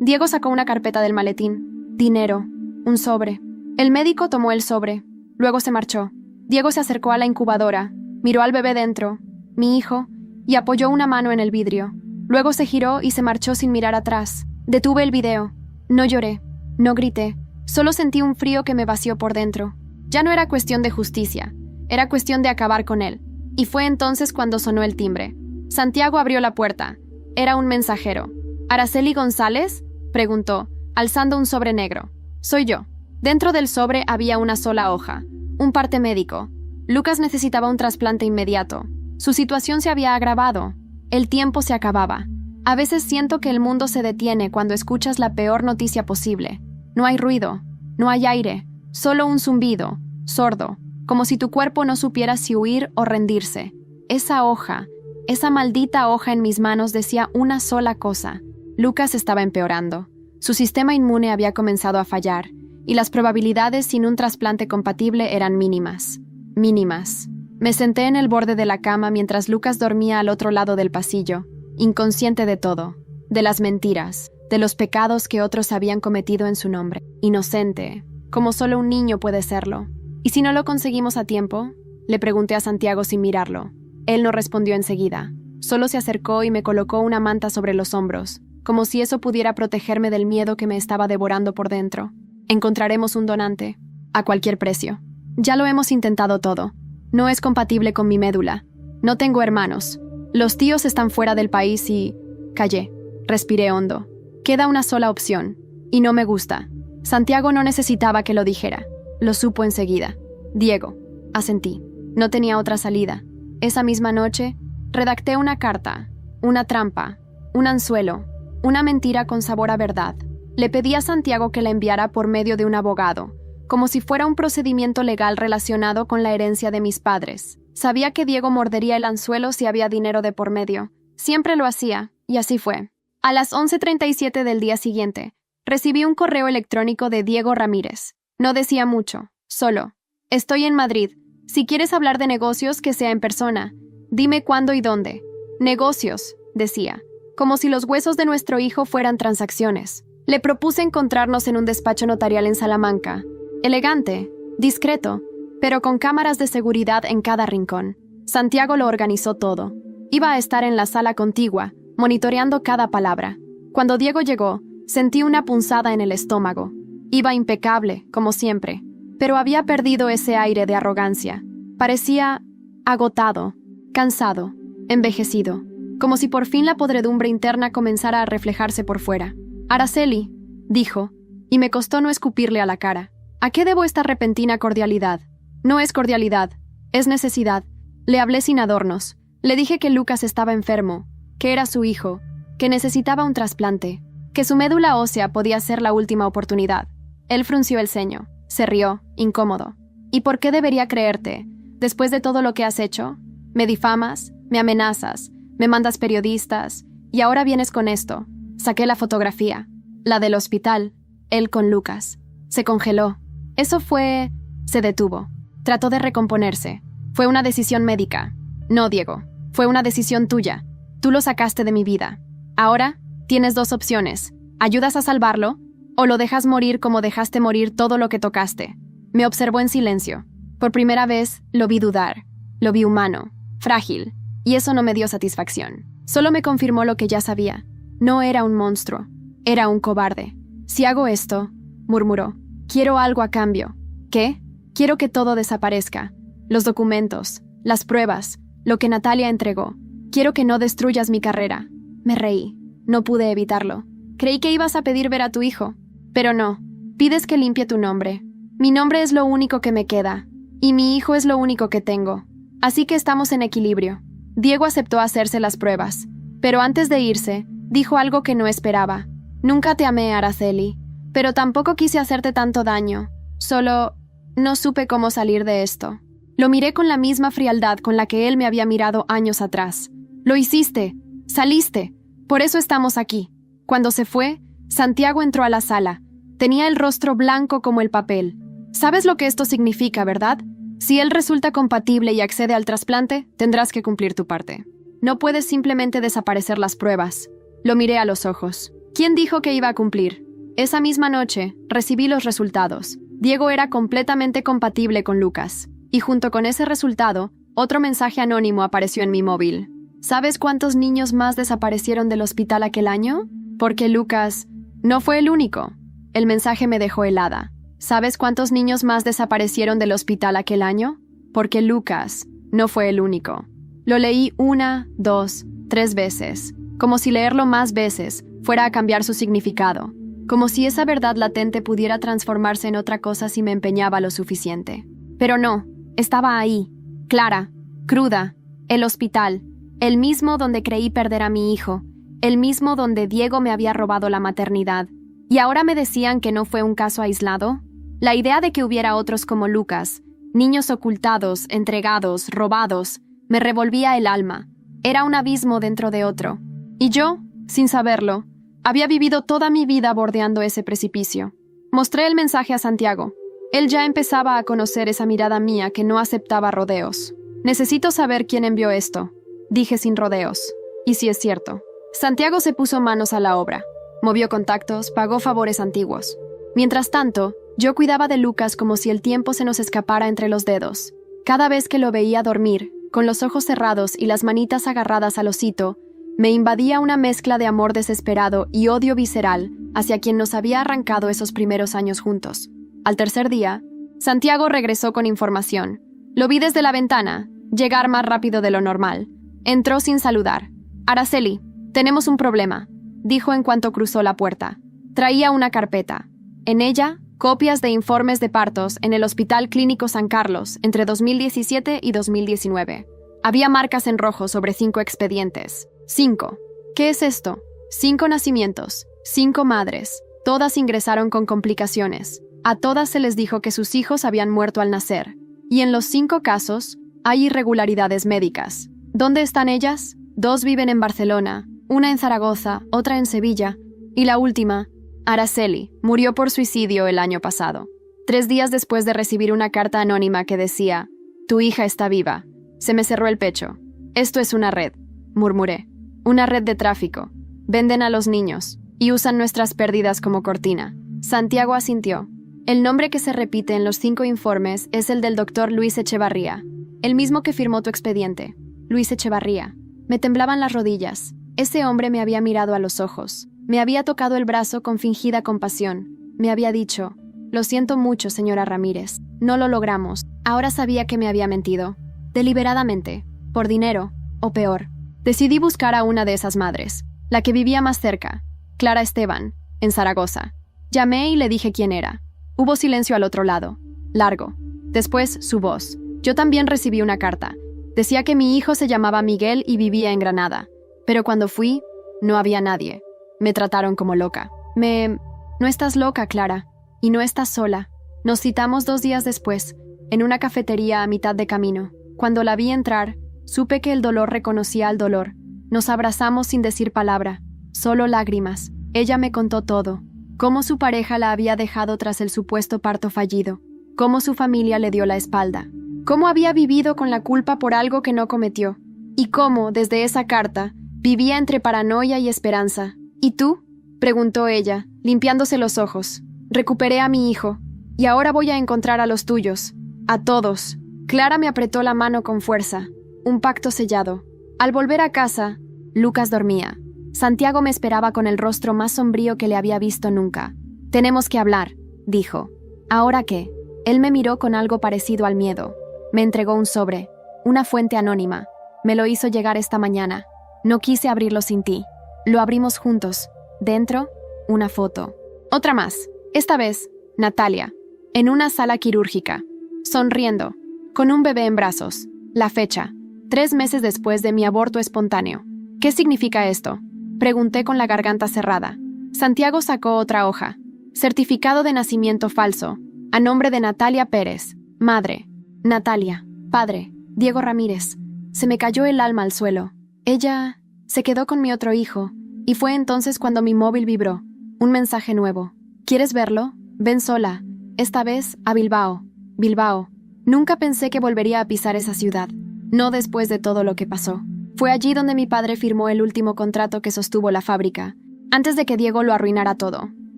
Diego sacó una carpeta del maletín. Dinero. Un sobre. El médico tomó el sobre. Luego se marchó. Diego se acercó a la incubadora, miró al bebé dentro, mi hijo, y apoyó una mano en el vidrio. Luego se giró y se marchó sin mirar atrás. Detuve el video. No lloré, no grité, solo sentí un frío que me vació por dentro. Ya no era cuestión de justicia, era cuestión de acabar con él. Y fue entonces cuando sonó el timbre. Santiago abrió la puerta. Era un mensajero. «¿Araceli González?», preguntó, alzando un sobre negro. «Soy yo». Dentro del sobre había una sola hoja, un parte médico. Lucas necesitaba un trasplante inmediato. Su situación se había agravado. El tiempo se acababa. A veces siento que el mundo se detiene cuando escuchas la peor noticia posible. No hay ruido, no hay aire, solo un zumbido, sordo, como si tu cuerpo no supiera si huir o rendirse. Esa hoja, esa maldita hoja en mis manos decía una sola cosa. Lucas estaba empeorando. Su sistema inmune había comenzado a fallar, y las probabilidades sin un trasplante compatible eran mínimas. Mínimas. Me senté en el borde de la cama mientras Lucas dormía al otro lado del pasillo, inconsciente de todo, de las mentiras, de los pecados que otros habían cometido en su nombre. Inocente, como solo un niño puede serlo. ¿Y si no lo conseguimos a tiempo?, le pregunté a Santiago sin mirarlo. Él no respondió enseguida. Solo se acercó y me colocó una manta sobre los hombros, como si eso pudiera protegerme del miedo que me estaba devorando por dentro. Encontraremos un donante, a cualquier precio. Ya lo hemos intentado todo. No es compatible con mi médula. No tengo hermanos. Los tíos están fuera del país y... Callé. Respiré hondo. Queda una sola opción. Y no me gusta. Santiago no necesitaba que lo dijera. Lo supo enseguida. Diego. Asentí. No tenía otra salida. Esa misma noche, redacté una carta, una trampa, un anzuelo, una mentira con sabor a verdad. Le pedí a Santiago que la enviara por medio de un abogado, como si fuera un procedimiento legal relacionado con la herencia de mis padres. Sabía que Diego mordería el anzuelo si había dinero de por medio. Siempre lo hacía, y así fue. A las 11:37 del día siguiente, recibí un correo electrónico de Diego Ramírez. No decía mucho, solo: estoy en Madrid. Si quieres hablar de negocios, que sea en persona. Dime cuándo y dónde. Negocios, decía, como si los huesos de nuestro hijo fueran transacciones. Le propuse encontrarnos en un despacho notarial en Salamanca. Elegante, discreto, pero con cámaras de seguridad en cada rincón. Santiago lo organizó todo. Iba a estar en la sala contigua, monitoreando cada palabra. Cuando Diego llegó, sentí una punzada en el estómago. Iba impecable, como siempre, pero había perdido ese aire de arrogancia. Parecía agotado, cansado, envejecido, como si por fin la podredumbre interna comenzara a reflejarse por fuera. «Araceli», dijo, y me costó no escupirle a la cara. «¿A qué debo esta repentina cordialidad?» «No es cordialidad, es necesidad». Le hablé sin adornos. Le dije que Lucas estaba enfermo, que era su hijo, que necesitaba un trasplante, que su médula ósea podía ser la última oportunidad. Él frunció el ceño, se rió, incómodo. «¿Y por qué debería creerte? Después de todo lo que has hecho, me difamas, me amenazas, me mandas periodistas, y ahora vienes con esto». Saqué la fotografía, la del hospital, él con Lucas. Se congeló. Eso fue... Se detuvo. Trató de recomponerse. Fue una decisión médica. No, Diego. Fue una decisión tuya. Tú lo sacaste de mi vida. Ahora tienes dos opciones. ¿Ayudas a salvarlo o lo dejas morir como dejaste morir todo lo que tocaste? Me observó en silencio. Por primera vez lo vi dudar. Lo vi humano, frágil, y eso no me dio satisfacción. Solo me confirmó lo que ya sabía. No era un monstruo, era un cobarde. «Si hago esto», murmuró, «quiero algo a cambio». «¿Qué?» «Quiero que todo desaparezca. Los documentos, las pruebas, lo que Natalia entregó. Quiero que no destruyas mi carrera». Me reí. No pude evitarlo. Creí que ibas a pedir ver a tu hijo. Pero no. Pides que limpie tu nombre. Mi nombre es lo único que me queda. Y mi hijo es lo único que tengo. Así que estamos en equilibrio. Diego aceptó hacerse las pruebas. Pero antes de irse, dijo algo que no esperaba. «Nunca te amé, Araceli, pero tampoco quise hacerte tanto daño. Solo no supe cómo salir de esto». Lo miré con la misma frialdad con la que él me había mirado años atrás. «Lo hiciste. Saliste. Por eso estamos aquí». Cuando se fue, Santiago entró a la sala. Tenía el rostro blanco como el papel. «Sabes lo que esto significa, ¿verdad? Si él resulta compatible y accede al trasplante, tendrás que cumplir tu parte. No puedes simplemente desaparecer las pruebas». Lo miré a los ojos. ¿Quién dijo que iba a cumplir? Esa misma noche, recibí los resultados. Diego era completamente compatible con Lucas. Y junto con ese resultado, otro mensaje anónimo apareció en mi móvil. ¿Sabes cuántos niños más desaparecieron del hospital aquel año? Porque Lucas no fue el único. El mensaje me dejó helada. ¿Sabes cuántos niños más desaparecieron del hospital aquel año? Porque Lucas no fue el único. Lo leí 1, 2, 3 veces. Como si leerlo más veces fuera a cambiar su significado, como si esa verdad latente pudiera transformarse en otra cosa si me empeñaba lo suficiente. Pero no, estaba ahí, clara, cruda, el hospital, el mismo donde creí perder a mi hijo, el mismo donde Diego me había robado la maternidad. Y ahora me decían que no fue un caso aislado. La idea de que hubiera otros como Lucas, niños ocultados, entregados, robados, me revolvía el alma. Era un abismo dentro de otro. Y yo, sin saberlo, había vivido toda mi vida bordeando ese precipicio. Mostré el mensaje a Santiago. Él ya empezaba a conocer esa mirada mía que no aceptaba rodeos. «Necesito saber quién envió esto», dije sin rodeos. Y sí es cierto. Santiago se puso manos a la obra. Movió contactos, pagó favores antiguos. Mientras tanto, yo cuidaba de Lucas como si el tiempo se nos escapara entre los dedos. Cada vez que lo veía dormir, con los ojos cerrados y las manitas agarradas al osito, me invadía una mezcla de amor desesperado y odio visceral hacia quien nos había arrancado esos primeros años juntos. Al tercer día, Santiago regresó con información. Lo vi desde la ventana, llegar más rápido de lo normal. Entró sin saludar. «Araceli, tenemos un problema», dijo en cuanto cruzó la puerta. Traía una carpeta. En ella, Copias de informes de partos en el Hospital Clínico San Carlos entre 2017 y 2019. Había marcas en rojo sobre 5 expedientes. 5. ¿Qué es esto? 5 nacimientos, 5 madres. Todas ingresaron con complicaciones. A todas se les dijo que sus hijos habían muerto al nacer. Y en los 5 casos, hay irregularidades médicas. ¿Dónde están ellas? 2 viven en Barcelona, una en Zaragoza, otra en Sevilla, y la última, Araceli, murió por suicidio el año pasado. 3 días después de recibir una carta anónima que decía, «Tu hija está viva», se me cerró el pecho. «Esto es una red», murmuré. «Una red de tráfico. Venden a los niños y usan nuestras pérdidas como cortina». Santiago asintió. El nombre que se repite en los 5 informes es el del doctor Luis Echevarría, el mismo que firmó tu expediente. Luis Echevarría. Me temblaban las rodillas. Ese hombre me había mirado a los ojos. Me había tocado el brazo con fingida compasión. Me había dicho, «Lo siento mucho, señora Ramírez. No lo logramos». Ahora sabía que me había mentido. Deliberadamente. Por dinero. O peor. Decidí buscar a una de esas madres. La que vivía más cerca. Clara Esteban. En Zaragoza. Llamé y le dije quién era. Hubo silencio al otro lado. Largo. Después, su voz. Yo también recibí una carta. Decía que mi hijo se llamaba Miguel y vivía en Granada. Pero cuando fui, no había nadie. Me trataron como loca. No estás loca, Clara. Y no estás sola. Nos citamos 2 días después, en una cafetería a mitad de camino. Cuando la vi entrar, supe que el dolor reconocía al dolor. Nos abrazamos sin decir palabra, solo lágrimas. Ella me contó todo. Cómo su pareja la había dejado tras el supuesto parto fallido. Cómo su familia le dio la espalda. Cómo había vivido con la culpa por algo que no cometió. Y cómo, desde esa carta, vivía entre paranoia y esperanza. ¿Y tú?, preguntó ella, limpiándose los ojos. Recuperé a mi hijo, y ahora voy a encontrar a los tuyos. A todos. Clara me apretó la mano con fuerza. Un pacto sellado. Al volver a casa, Lucas dormía. Santiago me esperaba con el rostro más sombrío que le había visto nunca. «Tenemos que hablar», dijo. «¿Ahora qué?». Él me miró con algo parecido al miedo. Me entregó un sobre, una fuente anónima. Me lo hizo llegar esta mañana. No quise abrirlo sin ti. Lo abrimos juntos. Dentro, una foto. Otra más. Esta vez, Natalia. En una sala quirúrgica. Sonriendo. Con un bebé en brazos. La fecha. 3 meses después de mi aborto espontáneo. ¿Qué significa esto?, pregunté con la garganta cerrada. Santiago sacó otra hoja. Certificado de nacimiento falso. A nombre de Natalia Pérez. Madre. Natalia. Padre. Diego Ramírez. Se me cayó el alma al suelo. Ella se quedó con mi otro hijo. Y fue entonces cuando mi móvil vibró. Un mensaje nuevo. ¿Quieres verlo? Ven sola. Esta vez a Bilbao. Bilbao. Nunca pensé que volvería a pisar esa ciudad. No después de todo lo que pasó. Fue allí donde mi padre firmó el último contrato que sostuvo la fábrica, antes de que Diego lo arruinara todo.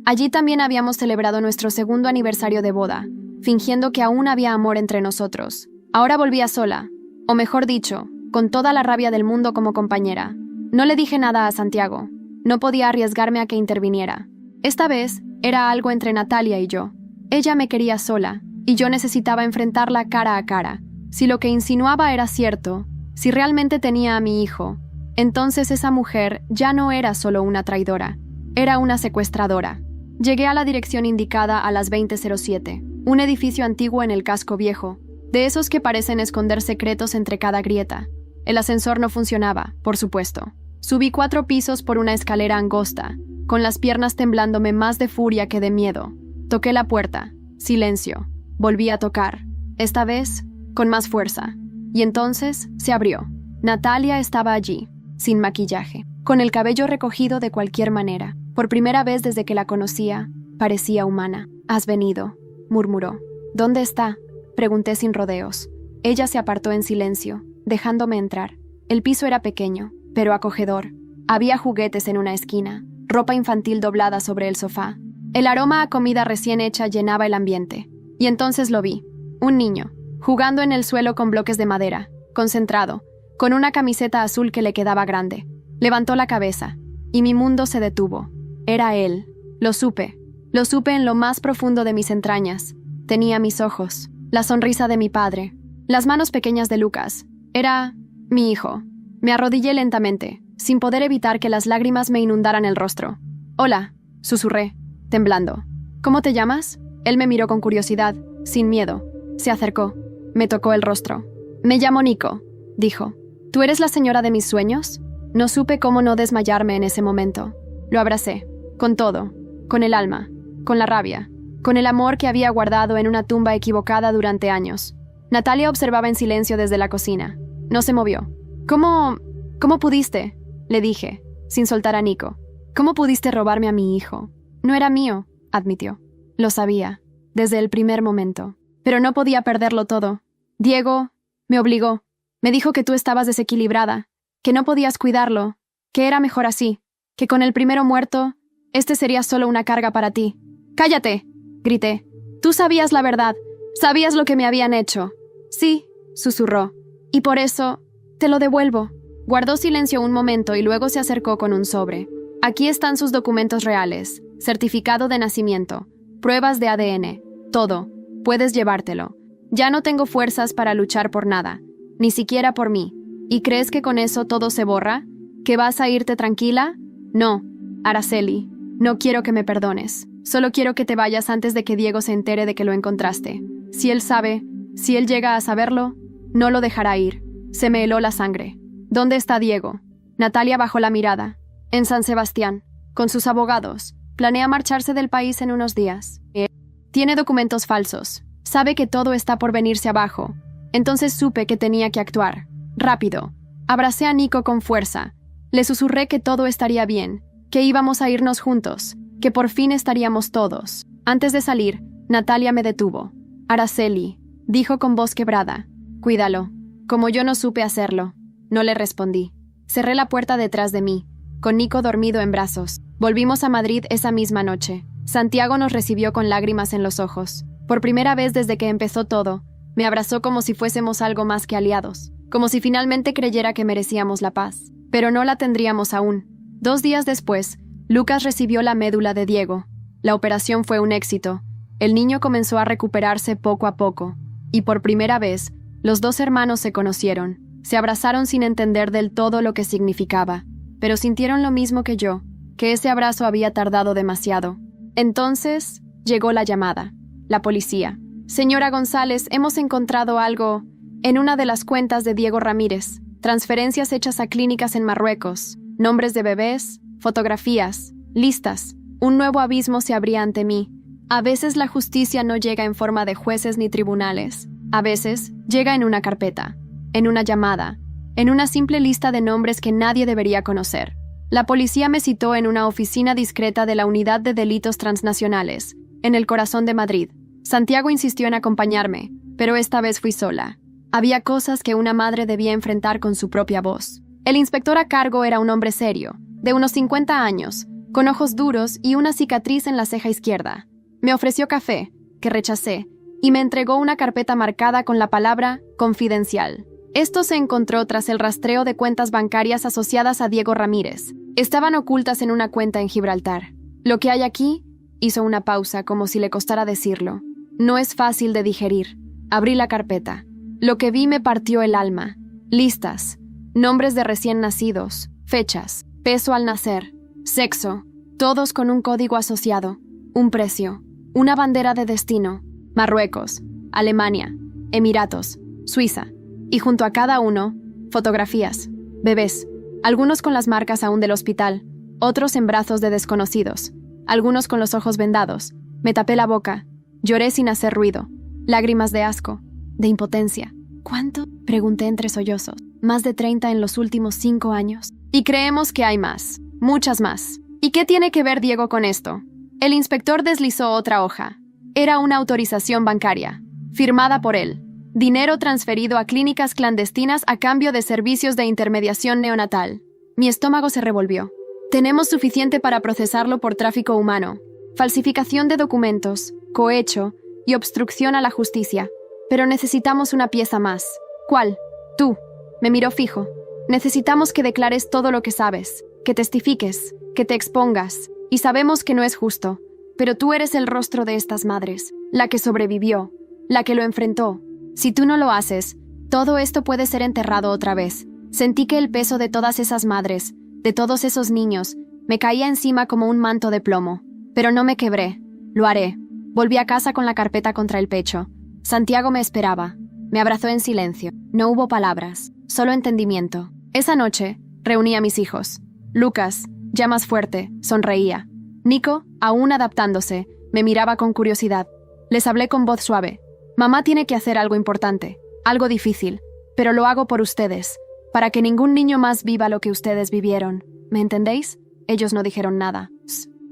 Allí también habíamos celebrado nuestro 2º aniversario de boda, fingiendo que aún había amor entre nosotros. Ahora volvía sola, o mejor dicho, con toda la rabia del mundo como compañera. No le dije nada a Santiago. No podía arriesgarme a que interviniera. Esta vez era algo entre Natalia y yo. Ella me quería sola, y yo necesitaba enfrentarla cara a cara. Si lo que insinuaba era cierto, si realmente tenía a mi hijo, entonces esa mujer ya no era solo una traidora, era una secuestradora. Llegué a la dirección indicada a las 20:07, un edificio antiguo en el casco viejo, de esos que parecen esconder secretos entre cada grieta. El ascensor no funcionaba, por supuesto. Subí 4 pisos por una escalera angosta, con las piernas temblándome más de furia que de miedo. Toqué la puerta. Silencio. Volví a tocar, esta vez con más fuerza. Y entonces se abrió. Natalia estaba allí, sin maquillaje, con el cabello recogido de cualquier manera. Por primera vez desde que la conocía, parecía humana. «Has venido», murmuró. «¿Dónde está?», pregunté sin rodeos. Ella se apartó en silencio, dejándome entrar. El piso era pequeño, pero acogedor. Había juguetes en una esquina, ropa infantil doblada sobre el sofá. El aroma a comida recién hecha llenaba el ambiente. Y entonces lo vi. Un niño, jugando en el suelo con bloques de madera, concentrado, con una camiseta azul que le quedaba grande. Levantó la cabeza, y mi mundo se detuvo. Era él. Lo supe en lo más profundo de mis entrañas. Tenía mis ojos, la sonrisa de mi padre, las manos pequeñas de Lucas. Era mi hijo. Me arrodillé lentamente, sin poder evitar que las lágrimas me inundaran el rostro. «Hola», susurré, temblando. «¿Cómo te llamas?». Él me miró con curiosidad, sin miedo. Se acercó. Me tocó el rostro. «Me llamo Nico», dijo. «¿Tú eres la señora de mis sueños?» No supe cómo no desmayarme en ese momento. Lo abracé, con todo, con el alma, con la rabia, con el amor que había guardado en una tumba equivocada durante años. Natalia observaba en silencio desde la cocina. No se movió. ¿Cómo pudiste?», le dije, sin soltar a Nico. «¿Cómo pudiste robarme a mi hijo?» «No era mío», admitió. «Lo sabía, desde el primer momento. Pero no podía perderlo todo. Diego me obligó. Me dijo que tú estabas desequilibrada, que no podías cuidarlo, que era mejor así, que con el primero muerto, este sería solo una carga para ti». «¡Cállate!», grité. «Tú sabías la verdad, sabías lo que me habían hecho». «Sí», susurró. «Y por eso, te lo devuelvo». Guardó silencio un momento y luego se acercó con un sobre. «Aquí están sus documentos reales, certificado de nacimiento, pruebas de ADN, todo. Puedes llevártelo. Ya no tengo fuerzas para luchar por nada, ni siquiera por mí. ¿Y crees que con eso todo se borra? ¿Que vas a irte tranquila? No, Araceli, no quiero que me perdones. Solo quiero que te vayas antes de que Diego se entere de que lo encontraste. Si él sabe, si él llega a saberlo, no lo dejará ir». Se me heló la sangre. «¿Dónde está Diego?» Natalia bajó la mirada. «En San Sebastián, con sus abogados. Planea marcharse del país en unos días. Tiene documentos falsos. Sabe que todo está por venirse abajo. Entonces supe que tenía que actuar. Rápido. Abracé a Nico con fuerza. Le susurré que todo estaría bien, que íbamos a irnos juntos, que por fin estaríamos todos». Antes de salir, Natalia me detuvo. «Araceli», dijo con voz quebrada, «cuídalo». Como yo no supe hacerlo, no le respondí. Cerré la puerta detrás de mí, con Nico dormido en brazos. Volvimos a Madrid esa misma noche. Santiago nos recibió con lágrimas en los ojos. Por primera vez desde que empezó todo, me abrazó como si fuésemos algo más que aliados, como si finalmente creyera que merecíamos la paz. Pero no la tendríamos aún. 2 días después, Lucas recibió la médula de Diego. La operación fue un éxito. El niño comenzó a recuperarse poco a poco, y por primera vez, los 2 hermanos se conocieron. Se abrazaron sin entender del todo lo que significaba, pero sintieron lo mismo que yo, que ese abrazo había tardado demasiado. Entonces, llegó la llamada. La policía. «Señora González, hemos encontrado algo en una de las cuentas de Diego Ramírez. Transferencias hechas a clínicas en Marruecos, nombres de bebés, fotografías, listas. Un nuevo abismo se abría ante mí. A veces la justicia no llega en forma de jueces ni tribunales. A veces llega en una carpeta, en una llamada, en una simple lista de nombres que nadie debería conocer. La policía me citó en una oficina discreta de la Unidad de Delitos Transnacionales, en el corazón de Madrid. Santiago insistió en acompañarme, pero esta vez fui sola. Había cosas que una madre debía enfrentar con su propia voz. El inspector a cargo era un hombre serio, de unos 50 años, con ojos duros y una cicatriz en la ceja izquierda. Me ofreció café, que rechacé, y me entregó una carpeta marcada con la palabra «Confidencial». Esto se encontró tras el rastreo de cuentas bancarias asociadas a Diego Ramírez. Estaban ocultas en una cuenta en Gibraltar. «Lo que hay aquí», hizo una pausa como si le costara decirlo, «no es fácil de digerir». Abrí la carpeta. Lo que vi me partió el alma. Listas, nombres de recién nacidos, fechas, peso al nacer, sexo, todos con un código asociado, un precio, una bandera de destino. Marruecos, Alemania, Emiratos, Suiza, y junto a cada uno, fotografías, bebés, algunos con las marcas aún del hospital, otros en brazos de desconocidos, algunos con los ojos vendados. Me tapé la boca, lloré sin hacer ruido, lágrimas de asco, de impotencia. ¿Cuánto?, pregunté entre sollozos. Más de 30 en los últimos 5 años. Y creemos que hay más, muchas más. ¿Y qué tiene que ver Diego con esto? El inspector deslizó otra hoja. Era una autorización bancaria, firmada por él. Dinero transferido a clínicas clandestinas a cambio de servicios de intermediación neonatal. Mi estómago se revolvió. Tenemos suficiente para procesarlo por tráfico humano, falsificación de documentos, cohecho y obstrucción a la justicia. Pero necesitamos una pieza más. ¿Cuál? Tú. Me miró fijo. Necesitamos que declares todo lo que sabes, que testifiques, que te expongas. Y sabemos que no es justo, pero tú eres el rostro de estas madres, la que sobrevivió, la que lo enfrentó. Si tú no lo haces, todo esto puede ser enterrado otra vez. Sentí que el peso de todas esas madres, de todos esos niños, me caía encima como un manto de plomo. Pero no me quebré. Lo haré. Volví a casa con la carpeta contra el pecho. Santiago me esperaba. Me abrazó en silencio. No hubo palabras, solo entendimiento. Esa noche, reuní a mis hijos. Lucas, ya más fuerte, sonreía. Nico, aún adaptándose, me miraba con curiosidad. Les hablé con voz suave. Mamá tiene que hacer algo importante, algo difícil, pero lo hago por ustedes, para que ningún niño más viva lo que ustedes vivieron. ¿Me entendéis? Ellos no dijeron nada.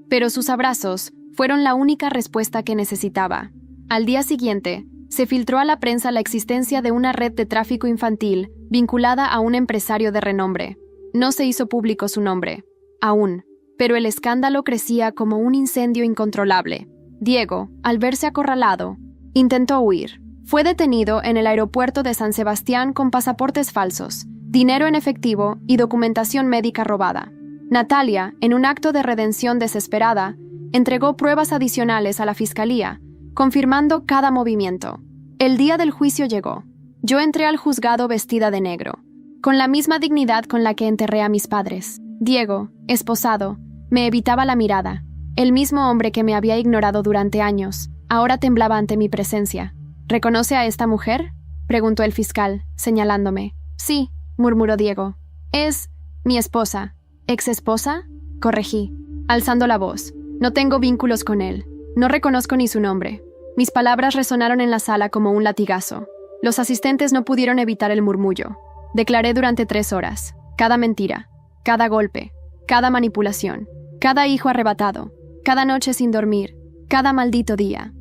Pero sus abrazos fueron la única respuesta que necesitaba. Al día siguiente, se filtró a la prensa la existencia de una red de tráfico infantil vinculada a un empresario de renombre. No se hizo público su nombre, aún, pero el escándalo crecía como un incendio incontrolable. Diego, al verse acorralado, intentó huir. Fue detenido en el aeropuerto de San Sebastián con pasaportes falsos, dinero en efectivo y documentación médica robada. Natalia, en un acto de redención desesperada, entregó pruebas adicionales a la fiscalía, confirmando cada movimiento. El día del juicio llegó. Yo entré al juzgado vestida de negro, con la misma dignidad con la que enterré a mis padres. Diego, esposado, me evitaba la mirada. El mismo hombre que me había ignorado durante años, ahora temblaba ante mi presencia. ¿Reconoce a esta mujer?, preguntó el fiscal, señalándome. Sí, murmuró Diego. Es mi esposa. ¿Ex esposa? Corregí, alzando la voz. No tengo vínculos con él. No reconozco ni su nombre. Mis palabras resonaron en la sala como un latigazo. Los asistentes no pudieron evitar el murmullo. Declaré durante 3 horas. Cada mentira, cada golpe, cada manipulación, cada hijo arrebatado, cada noche sin dormir, cada maldito día.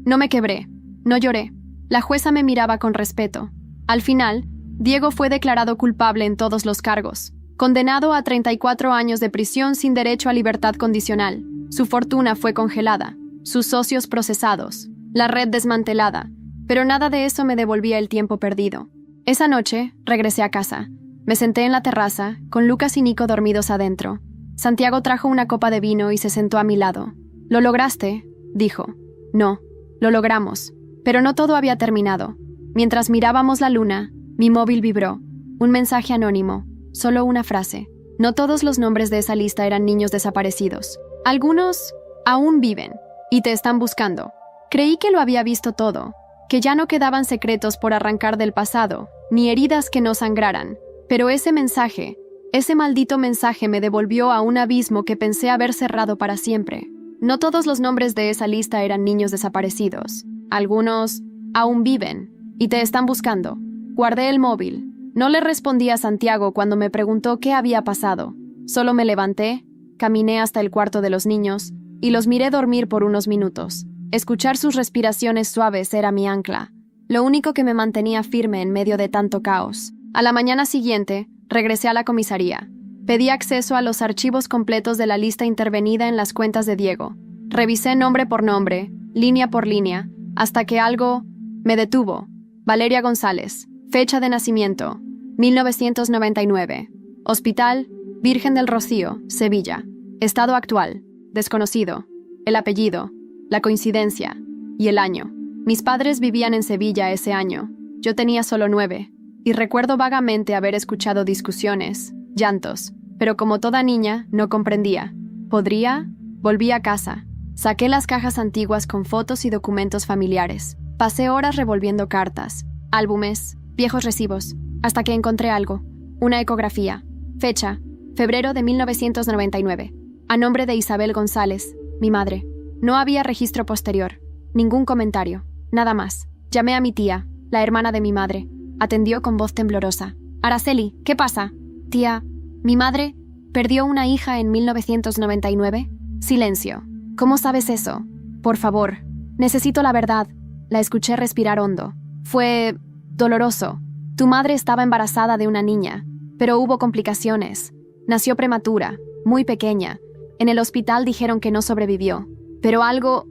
No me quebré, no lloré. La jueza me miraba con respeto. Al final, Diego fue declarado culpable en todos los cargos, condenado a 34 años de prisión sin derecho a libertad condicional. Su fortuna fue congelada, sus socios procesados, la red desmantelada, pero nada de eso me devolvía el tiempo perdido. Esa noche, regresé a casa. Me senté en la terraza, con Lucas y Nico dormidos adentro. Santiago trajo una copa de vino y se sentó a mi lado. «¿Lo lograste?», dijo. «No, lo logramos». Pero no todo había terminado. Mientras mirábamos la luna, mi móvil vibró. Un mensaje anónimo, solo una frase. No todos los nombres de esa lista eran niños desaparecidos. Algunos aún viven y te están buscando. Creí que lo había visto todo, que ya no quedaban secretos por arrancar del pasado, ni heridas que no sangraran. Pero ese mensaje, ese maldito mensaje me devolvió a un abismo que pensé haber cerrado para siempre. No todos los nombres de esa lista eran niños desaparecidos. Algunos aún viven y te están buscando. Guardé el móvil. No le respondí a Santiago cuando me preguntó qué había pasado. Solo me levanté, caminé hasta el cuarto de los niños y los miré dormir por unos minutos. Escuchar sus respiraciones suaves era mi ancla, lo único que me mantenía firme en medio de tanto caos. A la mañana siguiente, regresé a la comisaría. Pedí acceso a los archivos completos de la lista intervenida en las cuentas de Diego. Revisé nombre por nombre, línea por línea, hasta que algo me detuvo. Valeria González. Fecha de nacimiento: 1999. Hospital Virgen del Rocío, Sevilla. Estado actual: desconocido. El apellido, la coincidencia y el año. Mis padres vivían en Sevilla ese año. Yo tenía solo 9, y recuerdo vagamente haber escuchado discusiones, llantos, pero como toda niña, no comprendía. ¿Podría? Volví a casa. Saqué las cajas antiguas con fotos y documentos familiares. Pasé horas revolviendo cartas, álbumes, viejos recibos, hasta que encontré algo. Una ecografía. Fecha: febrero de 1999. A nombre de Isabel González, mi madre. No había registro posterior. Ningún comentario. Nada más. Llamé a mi tía, la hermana de mi madre. Atendió con voz temblorosa. «Araceli, ¿qué pasa?» «Tía, mi madre perdió una hija en 1999. Silencio. ¿Cómo sabes eso? Por favor, necesito la verdad». La escuché respirar hondo. «Fue doloroso. Tu madre estaba embarazada de una niña, pero hubo complicaciones. Nació prematura, muy pequeña. En el hospital dijeron que no sobrevivió. Pero algo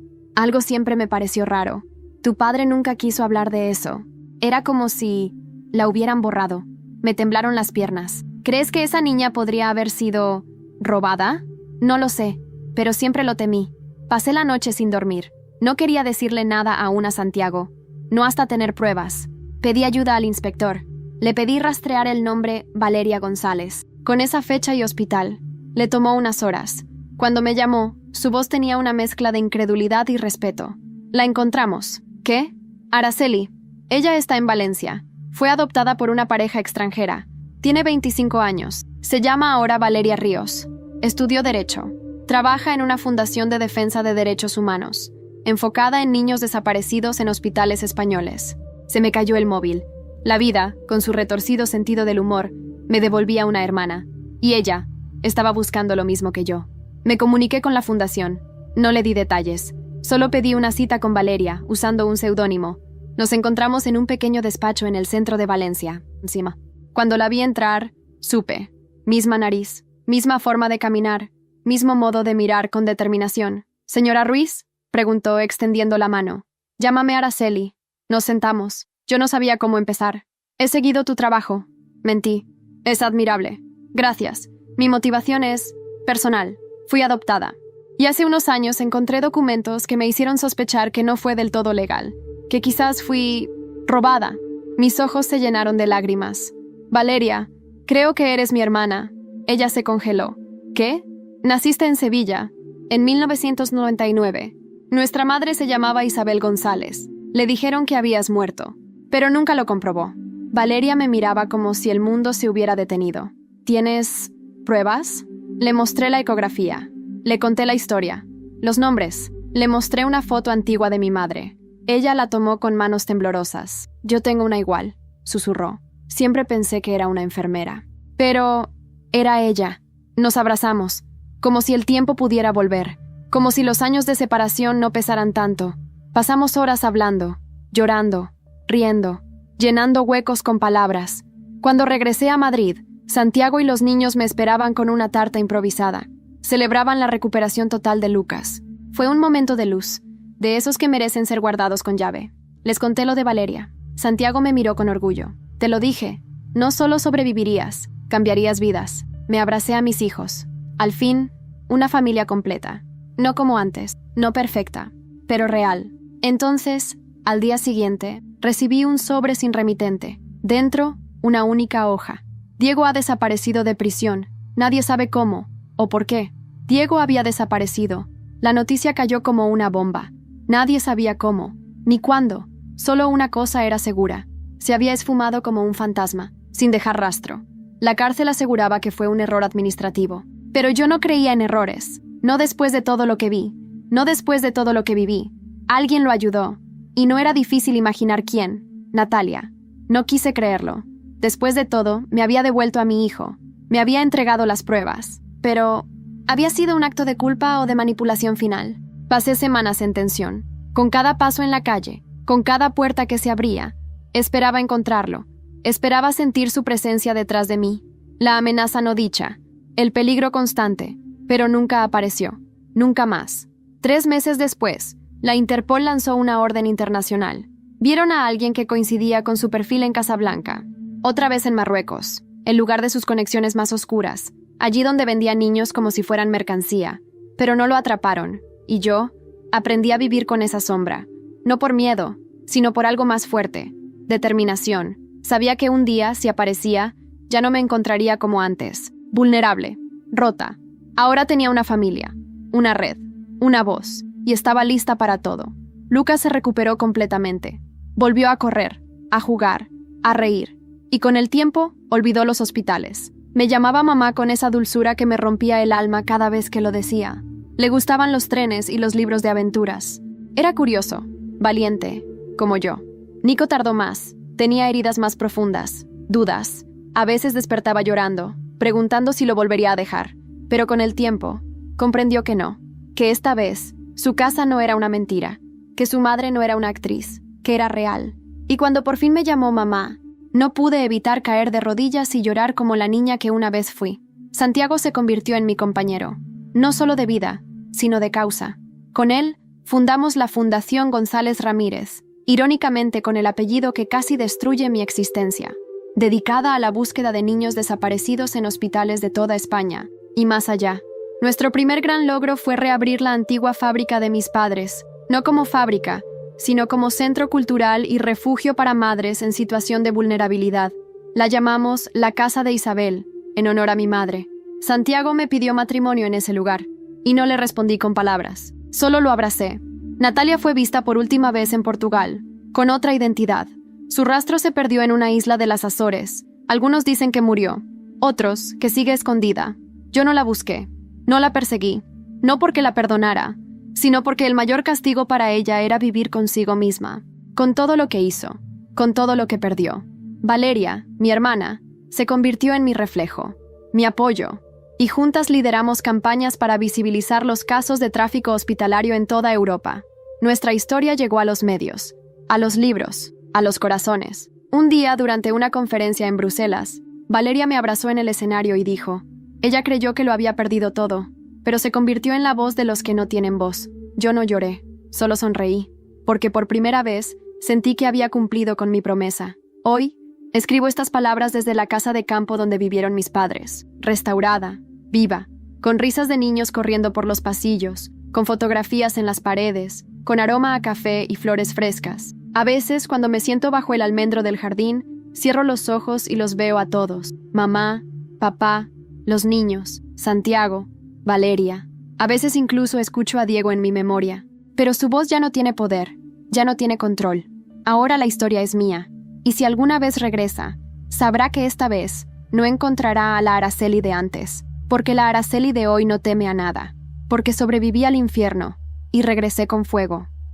siempre me pareció raro. Tu padre nunca quiso hablar de eso. Era como si la hubieran borrado». Me temblaron las piernas. «¿Crees que esa niña podría haber sido robada?» «No lo sé, pero siempre lo temí. Pasé la noche sin dormir. No quería decirle nada aún a Santiago, no hasta tener pruebas. Pedí ayuda al inspector. Le pedí rastrear el nombre Valeria González, con esa fecha y hospital. Le tomó unas horas. Cuando me llamó, Su voz tenía una mezcla de incredulidad y respeto. La encontramos. ¿Qué? Araceli. Ella está en Valencia. Fue adoptada por una pareja extranjera. Tiene 25 años. Se llama ahora Valeria Ríos. Estudió Derecho. Trabaja en una fundación de defensa de derechos humanos, enfocada en niños desaparecidos en hospitales españoles. Se me cayó el móvil. La vida, con su retorcido sentido del humor, me devolvía una hermana. Y ella estaba buscando lo mismo que yo. Me comuniqué con la fundación. No le di detalles. Solo pedí una cita con Valeria, usando un seudónimo. Nos encontramos en un pequeño despacho en el centro de Valencia. Encima. Cuando la vi entrar, supe. Misma nariz, misma forma de caminar, mismo modo de mirar con determinación. «¿Señora Ruiz?», preguntó extendiendo la mano. «Llámame Araceli». Nos sentamos. Yo no sabía cómo empezar. «He seguido tu trabajo». Mentí. «Es admirable». «Gracias. Mi motivación es personal. Fui adoptada. Y hace unos años encontré documentos que me hicieron sospechar que no fue del todo legal, que quizás fui robada». Mis ojos se llenaron de lágrimas. «Valeria, creo que eres mi hermana». Ella se congeló. «¿Qué? Naciste en Sevilla, en 1999. Nuestra madre se llamaba Isabel González. Le dijeron que habías muerto, pero nunca lo comprobó». Valeria me miraba como si el mundo se hubiera detenido. «¿Tienes pruebas?» Le mostré la ecografía. Le conté la historia. Los nombres. Le mostré una foto antigua de mi madre. Ella la tomó con manos temblorosas. «Yo tengo una igual», susurró. Siempre pensé que era una enfermera. Pero era ella. Nos abrazamos, como si el tiempo pudiera volver, como si los años de separación no pesaran tanto. Pasamos horas hablando, llorando, riendo, llenando huecos con palabras. Cuando regresé a Madrid, Santiago y los niños me esperaban con una tarta improvisada. Celebraban la recuperación total de Lucas. Fue un momento de luz, de esos que merecen ser guardados con llave. Les conté lo de Valeria. Santiago me miró con orgullo. «Te lo dije. No solo sobrevivirías, cambiarías vidas». Me abracé a mis hijos. Al fin, una familia completa. No como antes, no perfecta, pero real. Entonces, al día siguiente, recibí un sobre sin remitente. Dentro, una única hoja. Diego ha desaparecido de prisión. Nadie sabe cómo o por qué. Diego había desaparecido. La noticia cayó como una bomba. Nadie sabía cómo, ni cuándo. Solo una cosa era segura. Se había esfumado como un fantasma, sin dejar rastro. La cárcel aseguraba que fue un error administrativo. Pero yo no creía en errores. No después de todo lo que vi. No después de todo lo que viví. Alguien lo ayudó. Y no era difícil imaginar quién. Natalia. No quise creerlo. Después de todo, me había devuelto a mi hijo. Me había entregado las pruebas. Pero, ¿había sido un acto de culpa o de manipulación final? Pasé semanas en tensión. Con cada paso en la calle, con cada puerta que se abría, esperaba encontrarlo. Esperaba sentir su presencia detrás de mí. La amenaza no dicha. El peligro constante. Pero nunca apareció. Nunca más. 3 meses después, la Interpol lanzó una orden internacional. Vieron a alguien que coincidía con su perfil en Casablanca. Otra vez en Marruecos, el lugar de sus conexiones más oscuras. Allí donde vendía niños como si fueran mercancía. Pero no lo atraparon. Y yo aprendí a vivir con esa sombra. No por miedo, sino por algo más fuerte. Determinación. Sabía que un día, si aparecía, ya no me encontraría como antes. Vulnerable. Rota. Ahora tenía una familia. Una red. Una voz. Y estaba lista para todo. Lucas se recuperó completamente. Volvió a correr. A jugar. A reír. Y con el tiempo, olvidó los hospitales. Me llamaba mamá con esa dulzura que me rompía el alma cada vez que lo decía. Le gustaban los trenes y los libros de aventuras. Era curioso. Valiente. Como yo. Nico tardó más. Tenía heridas más profundas, dudas. A veces despertaba llorando, preguntando si lo volvería a dejar. Pero con el tiempo, comprendió que no. Que esta vez, su casa no era una mentira. Que su madre no era una actriz. Que era real. Y cuando por fin me llamó mamá, no pude evitar caer de rodillas y llorar como la niña que una vez fui. Santiago se convirtió en mi compañero. No solo de vida, sino de causa. Con él, fundamos la Fundación González Ramírez. Irónicamente con el apellido que casi destruye mi existencia, dedicada a la búsqueda de niños desaparecidos en hospitales de toda España, y más allá. Nuestro primer gran logro fue reabrir la antigua fábrica de mis padres, no como fábrica, sino como centro cultural y refugio para madres en situación de vulnerabilidad. La llamamos la Casa de Isabel, en honor a mi madre. Santiago me pidió matrimonio en ese lugar. y no le respondí con palabras. Solo lo abracé. Natalia fue vista por última vez en Portugal, con otra identidad. Su rastro se perdió en una isla de las Azores. Algunos dicen que murió, otros que sigue escondida. Yo no la busqué, no la perseguí, no porque la perdonara, sino porque el mayor castigo para ella era vivir consigo misma, con todo lo que hizo, con todo lo que perdió. Valeria, mi hermana, se convirtió en mi reflejo, mi apoyo, y juntas lideramos campañas para visibilizar los casos de tráfico hospitalario en toda Europa. Nuestra historia llegó a los medios, a los libros, a los corazones. Un día, durante una conferencia en Bruselas, Valeria me abrazó en el escenario y dijo, ella creyó que lo había perdido todo, pero se convirtió en la voz de los que no tienen voz. Yo no lloré, solo sonreí, porque por primera vez sentí que había cumplido con mi promesa. Hoy, escribo estas palabras desde la casa de campo donde vivieron mis padres, restaurada, viva, con risas de niños corriendo por los pasillos, con fotografías en las paredes, con aroma a café y flores frescas. A veces, cuando me siento bajo el almendro del jardín, cierro los ojos y los veo a todos. Mamá, papá, los niños, Santiago, Valeria. A veces incluso escucho a Diego en mi memoria. Pero su voz ya no tiene poder, ya no tiene control. Ahora la historia es mía. Y si alguna vez regresa, sabrá que esta vez no encontrará a la Araceli de antes, porque la Araceli de hoy no teme a nada, porque sobreviví al infierno y regresé con fuego.